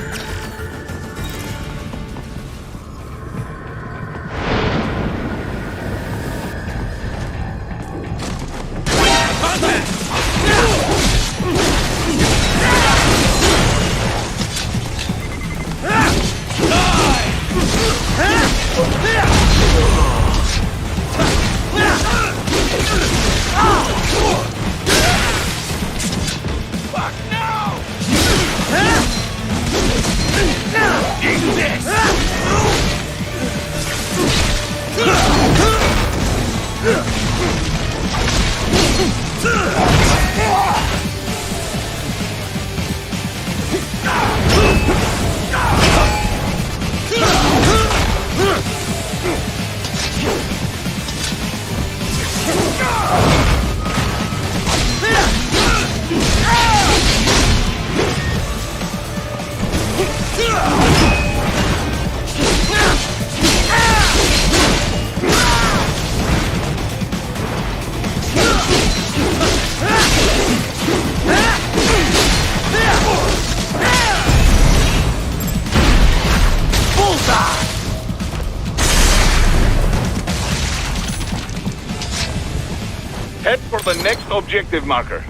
Head for the next objective marker.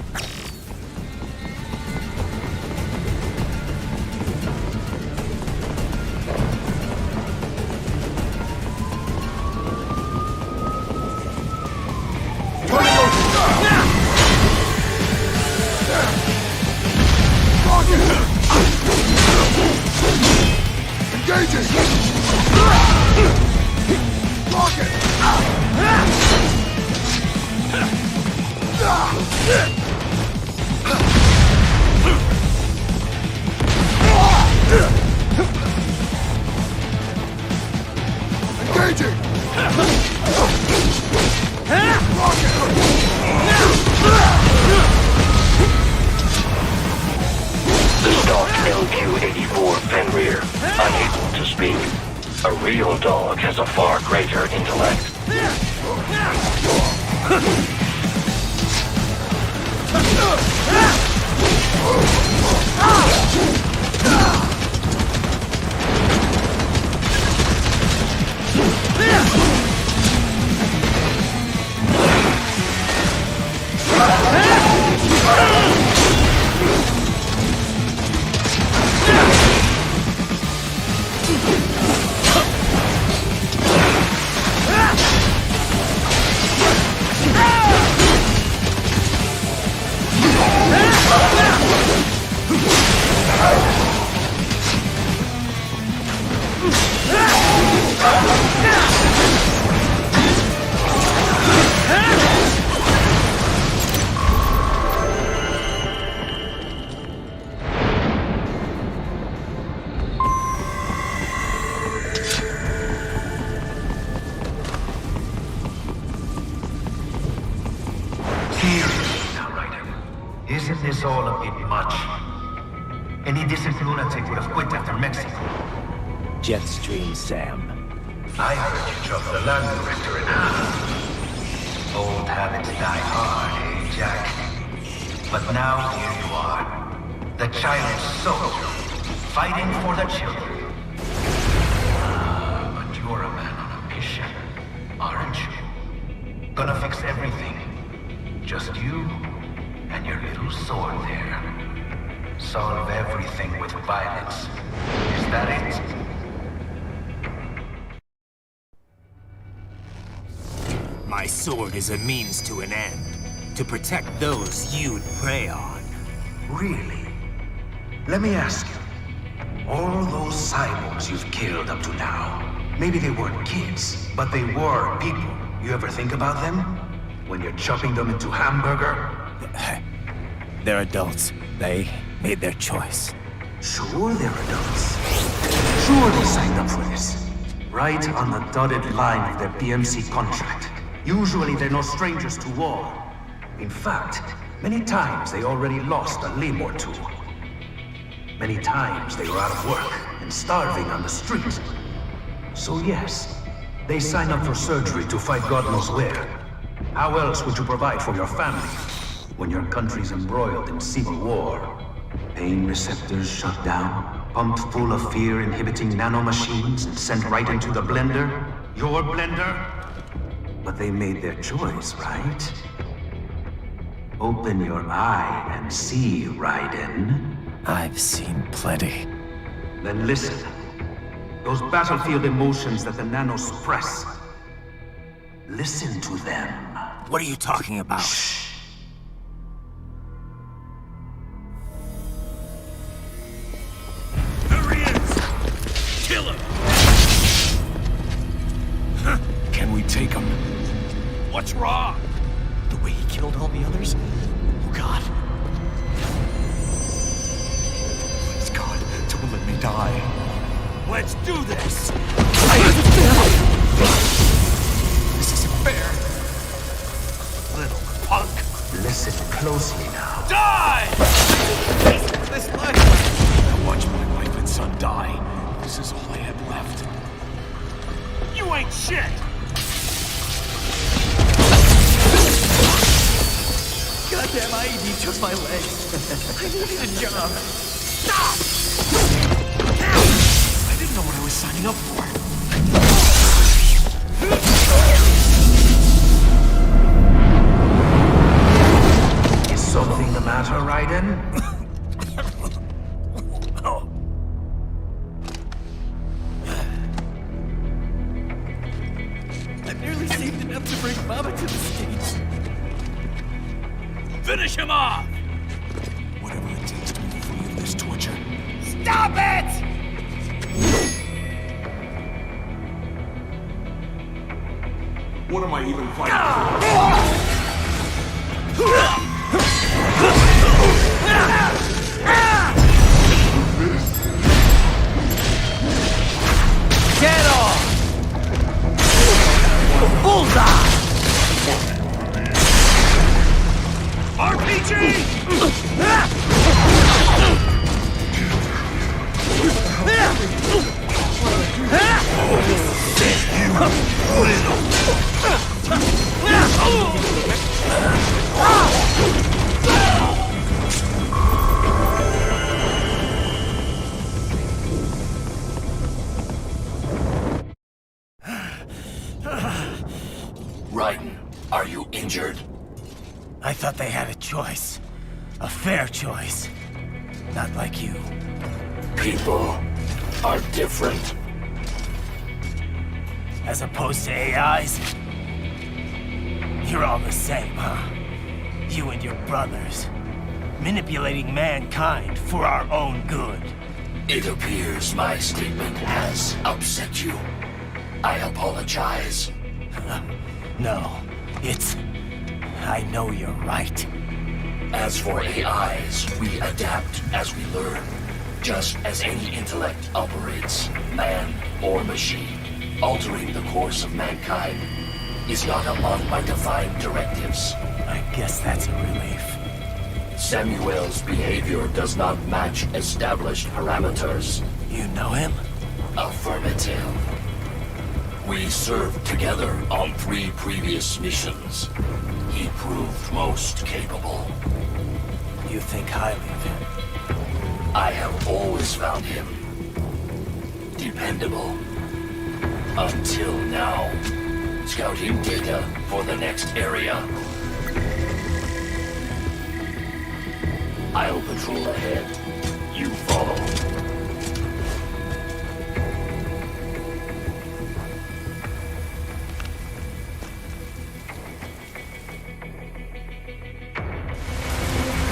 Rocket! greater intellect. Isn't this all a bit much? Any decent lunatic would have quit after Mexico. Jetstream, Sam. I heard you chopped the land director in half. Old habits die hard, eh, Jack? But now here you are. The child's soldier, fighting for the children. But you're a man on a mission, aren't you? Gonna fix everything. Just you and your little sword there. Solve everything with violence. Is that it? My sword is a means to an end. To protect those you'd prey on. Really? Let me ask you. All those cyborgs you've killed up to now, maybe they weren't kids, but they were people. You ever think about them? When you're chopping them into hamburger? They're adults. They made their choice. Sure they're adults. Sure they signed up for this. Right on the dotted line of their PMC contract. Usually they're no strangers to war. In fact, many times they already lost a limb or two. Many times they were out of work and starving on the street. So yes, they signed up for surgery to fight God knows where. How else would you provide for your family when your country's embroiled in civil war? Pain receptors shut down, pumped full of fear-inhibiting nanomachines and sent right into the blender? Your blender? But they made their choice, right? Open your eye and see, Raiden. I've seen plenty. Then listen. Those battlefield emotions that the nanos suppress. Listen to them. What are you talking about? Shh. There he is! Kill him! Can we take him? What's wrong? The way he killed all the others? Oh, God. Please, God, don't let me die. Let's do this! This isn't fair. Little punk! Listen closely now. Die! This life. I watched my wife and son die. This is all I had left. You ain't shit! Goddamn IED took my legs. I needed a job. Stop! I didn't know what I was signing up for. Is something the matter, Raiden? I've nearly saved enough to bring Mama to the States. Finish him off! Whatever it takes to be free of this torture. Stop it! What am I even fighting Get off! Bullseye! RPG! choice. A fair choice. Not like you. People are different. As opposed to AIs? You're all the same, huh? You and your brothers. Manipulating mankind for our own good. It appears my statement has upset you. I apologize. No, it's... I know you're right. As for AIs, we adapt as we learn. Just as any intellect operates, man or machine. Altering the course of mankind is not among my defined directives. I guess that's a relief. Samuel's behavior does not match established parameters. You know him? Affirmative. We served together on 3 previous missions. He proved most capable. You think highly of him? I have always found him dependable. Until now. Scouting data for the next area. I'll patrol ahead. You follow.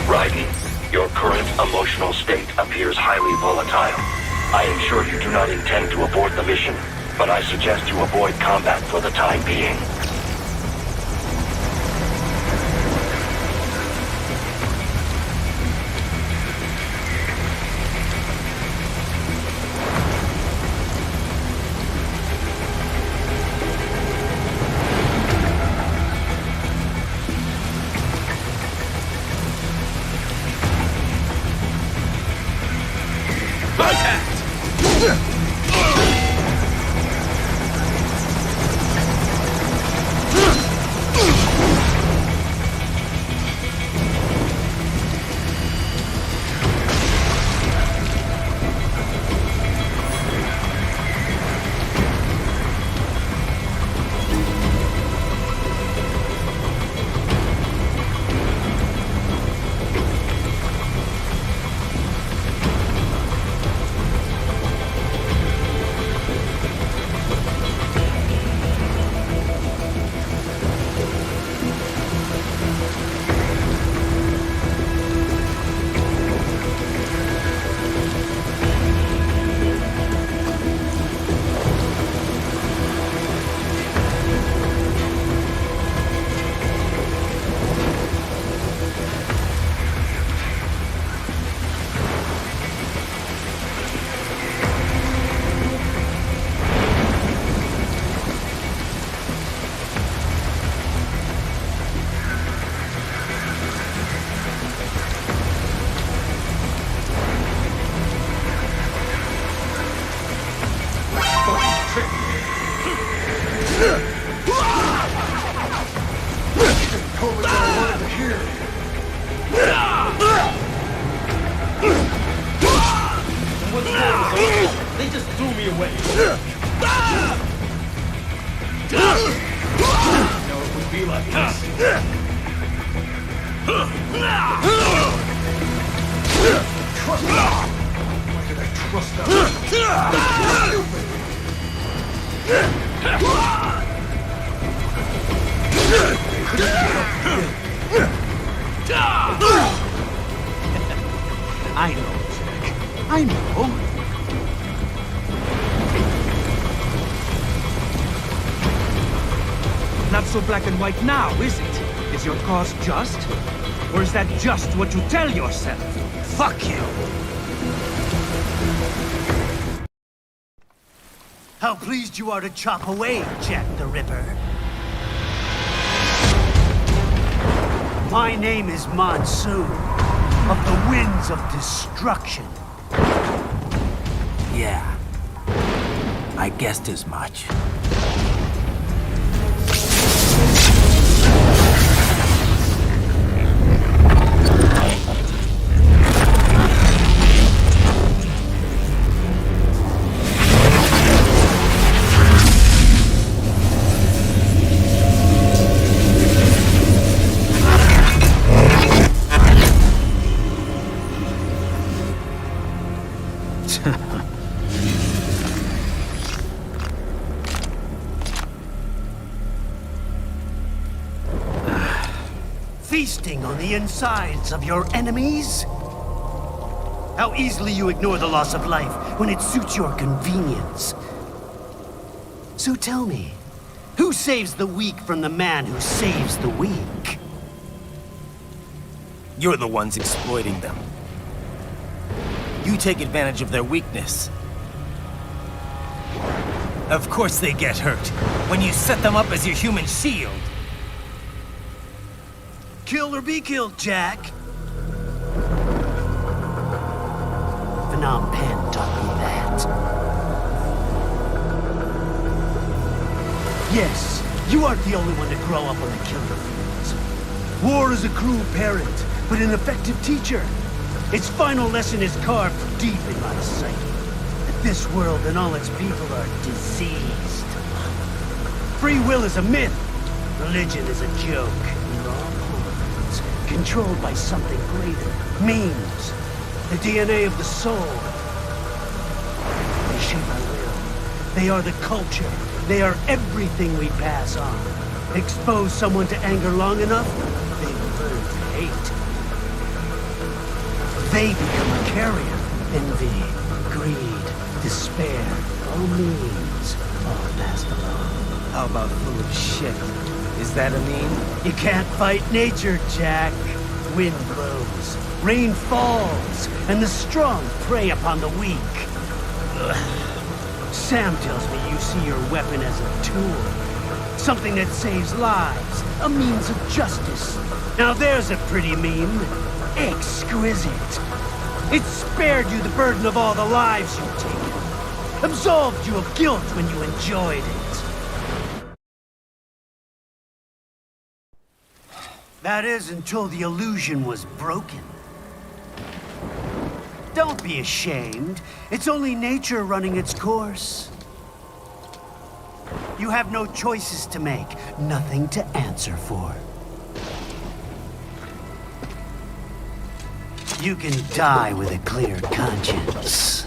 Raiden, your current emotional state appears highly volatile. I am sure you do not intend to abort the mission, but I suggest you avoid combat for the time being. They just threw me away. No, it would be like this. Trust me. Why did I trust them? I know, Jack. I know. Not so black and white now, is it? Is your cause just? Or is that just what you tell yourself? Fuck you! How pleased you are to chop away, Jack the Ripper. My name is Monsoon, of the Winds of Destruction. Yeah. I guessed as much. feasting on the insides of your enemies? How easily you ignore the loss of life when it suits your convenience. So tell me, who saves the weak from the man who saves the weak? You're the ones exploiting them. You take advantage of their weakness. Of course they get hurt when you set them up as your human shield. Kill or be killed, Jack. Phnom Penh taught me that. Yes, you aren't the only one to grow up on the killer fields. War is a cruel parent, but an effective teacher. Its final lesson is carved deep in my psyche. That this world and all its people are diseased. Free will is a myth. Religion is a joke. We're all pawns, controlled by something greater. Memes. The DNA of the soul. They shape our will. They are the culture. They are everything we pass on. Expose someone to anger long enough, they will learn to hate. They become a carrier. Envy, greed, despair, all means, all passed along. How about full of shit? Is that a meme? You can't fight nature, Jack. Wind blows, rain falls, and the strong prey upon the weak. Ugh. Sam tells me you see your weapon as a tool. Something that saves lives, a means of justice. Now there's a pretty meme. Exquisite. It spared you the burden of all the lives you've taken. Absolved you of guilt when you enjoyed it. That is until the illusion was broken. Don't be ashamed. It's only nature running its course. You have no choices to make, nothing to answer for. You can die with a clear conscience.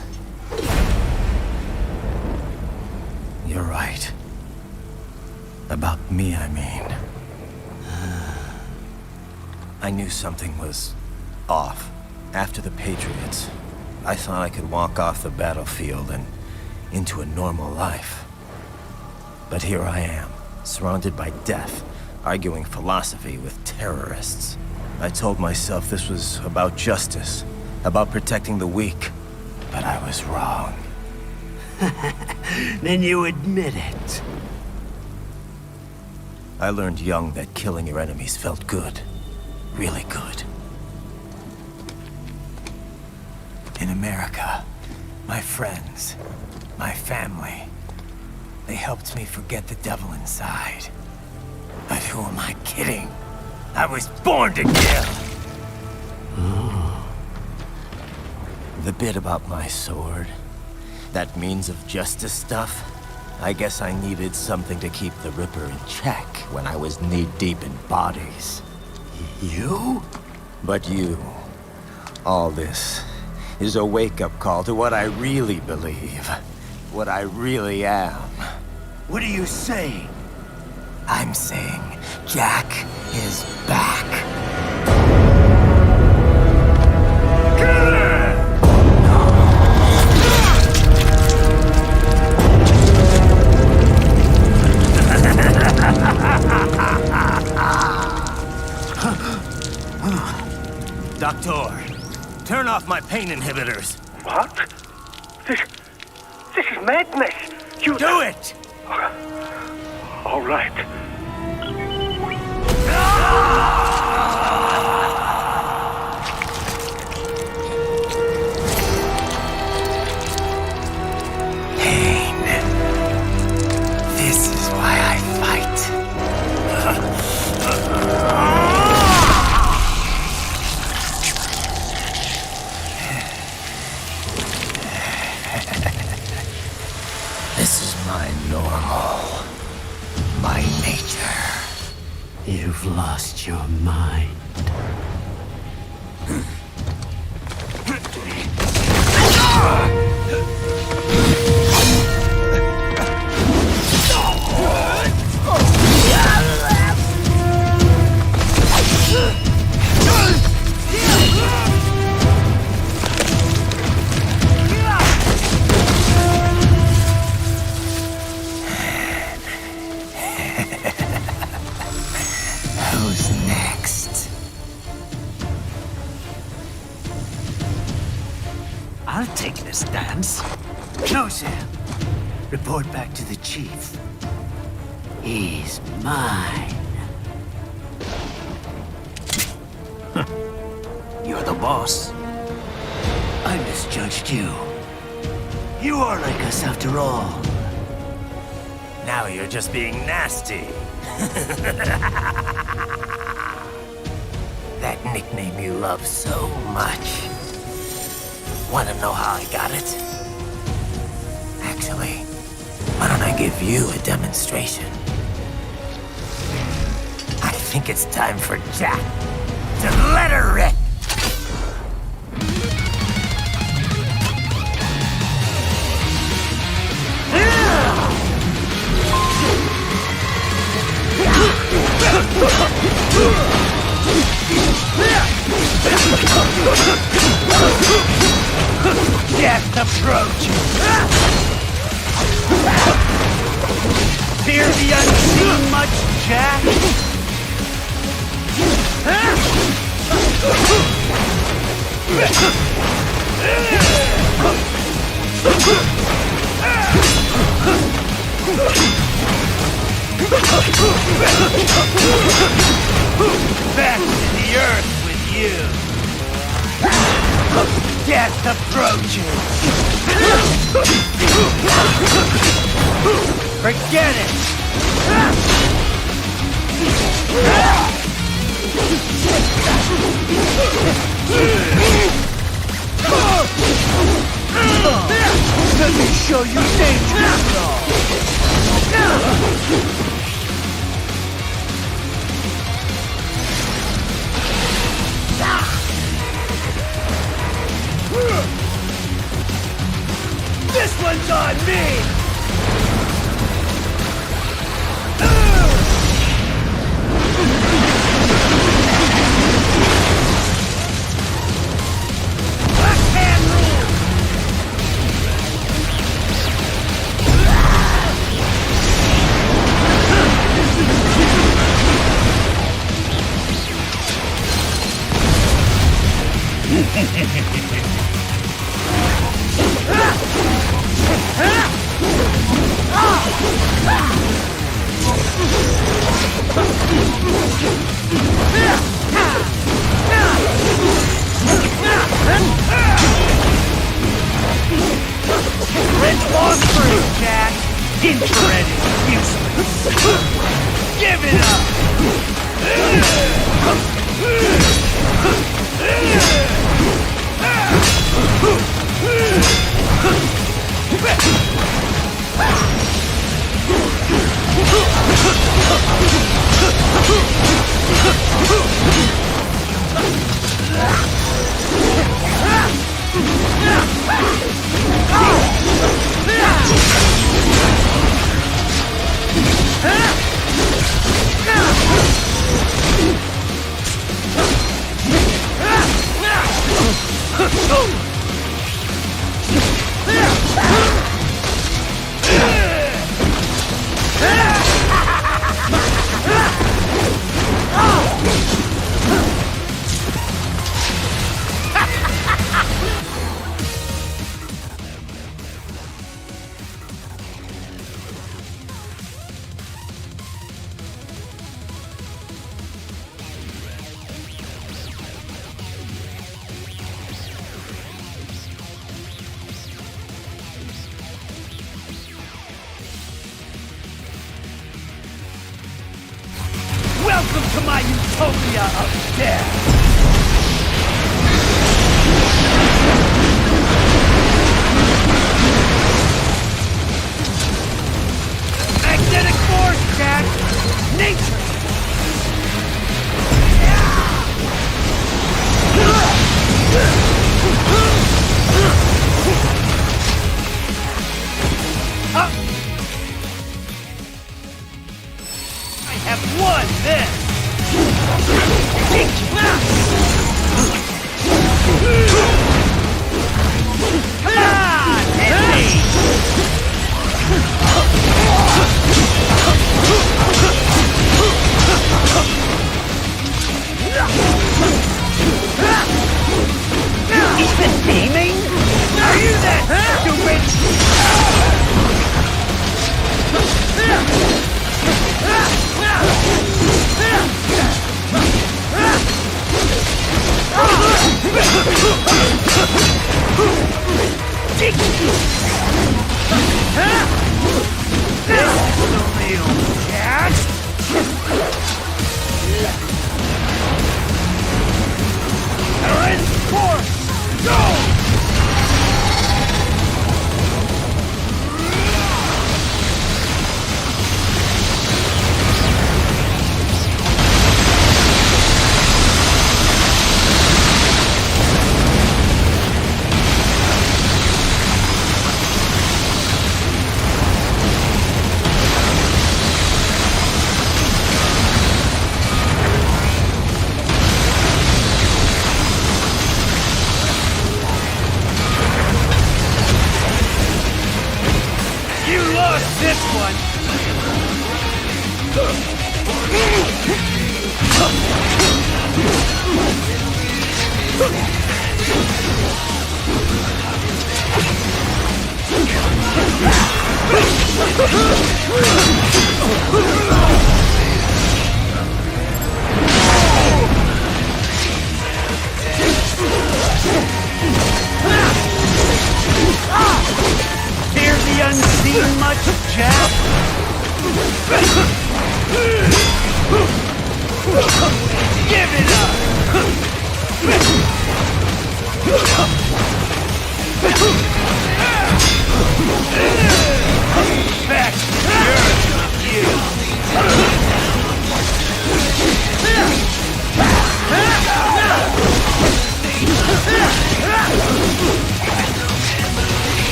You're right. About me, I mean. I knew something was off. After the Patriots, I thought I could walk off the battlefield and into a normal life. But here I am, surrounded by death, arguing philosophy with terrorists. I told myself this was about justice, about protecting the weak, but I was wrong. Then you admit it. I learned young that killing your enemies felt good. Really good. In America, my friends, my family, they helped me forget the devil inside. But who am I kidding? I was born to kill! The bit about my sword, that means of justice stuff, I guess I needed something to keep the Ripper in check when I was knee-deep in bodies. You? But you, all this, is a wake-up call to what I really believe. What I really am. What are you saying? I'm saying Jack is back. Doctor, turn off my pain inhibitors. What? This is madness. You do it! All right. Pain. This is why I fight. This is my normal. My nature. You've lost your mind. I'll take this dance. No, Sam. Report back to the chief. He's mine. You're the boss. I misjudged you. You are like us after all. Now you're just being nasty. That nickname you love so much. Want to know how I got it? Actually, why don't I give you a demonstration? I think it's time for Jack to let her rip. Death approaches. Fear the unseen much, Jack? Back to the earth with you. Death approaches. Forget it. Let me show you danger. This one's on me! Let's walk through, Jack. Infrared is useless. Give it up. Welcome to my utopia of death! Magnetic force, Jack! Nature! I have won this! Even aiming? Are Fear the unseen much, Jack? Give it back to you.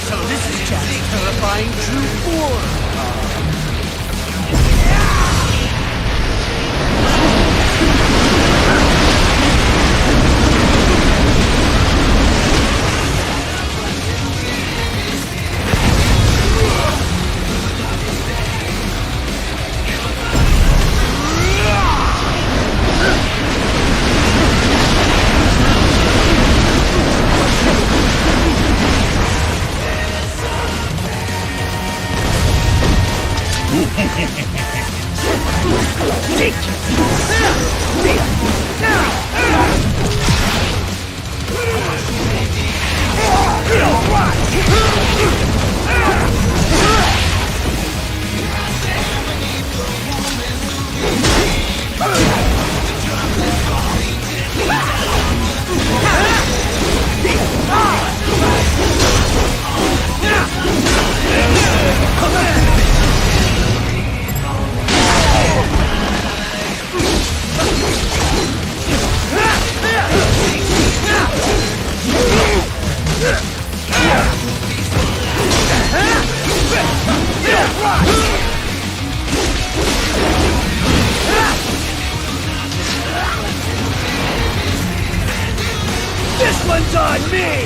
So this is Jack's terrifying true form. This one's on me!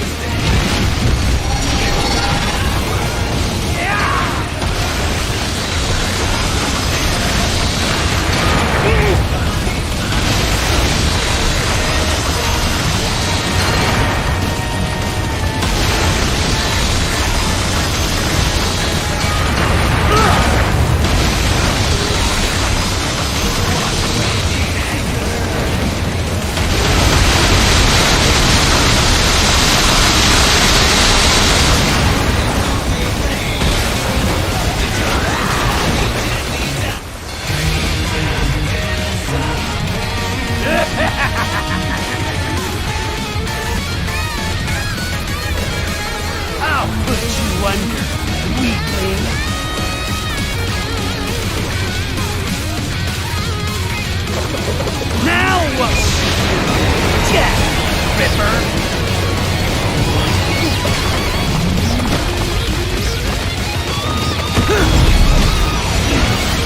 I'll put you under, weakling. Now what? Jack Ripper.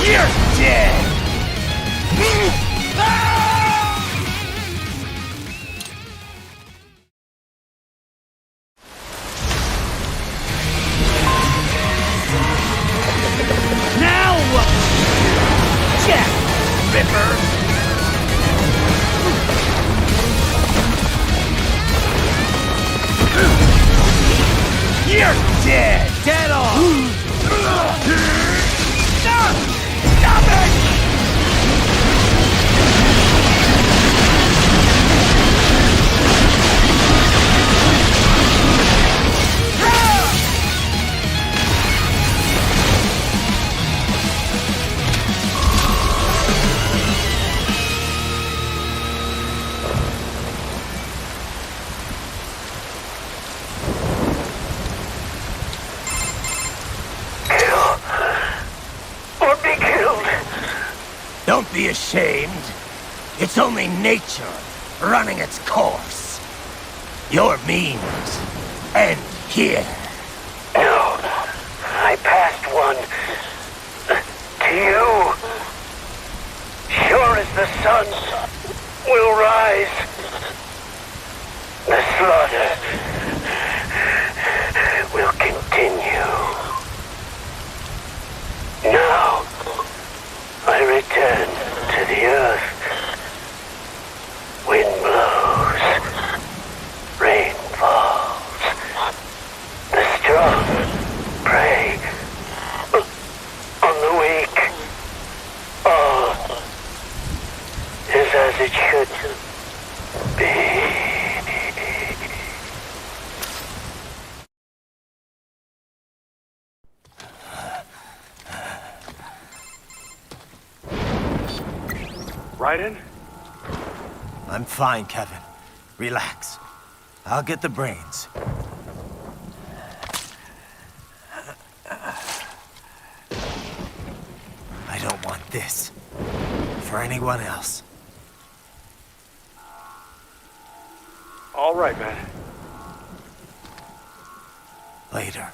You're dead. Now what? Jack Ripper. You're dead! Dead on! Stop it! Don't be ashamed. It's only nature running its course. Your means end here. No, I passed one to you. Sure as the sun will rise, the slaughter will continue. Now, I return to the earth. Wind blows, rain falls. The strong prey on the weak. All is as it should be. Raiden? I'm fine, Kevin. Relax. I'll get the brains. I don't want this for anyone else. All right, man. Later.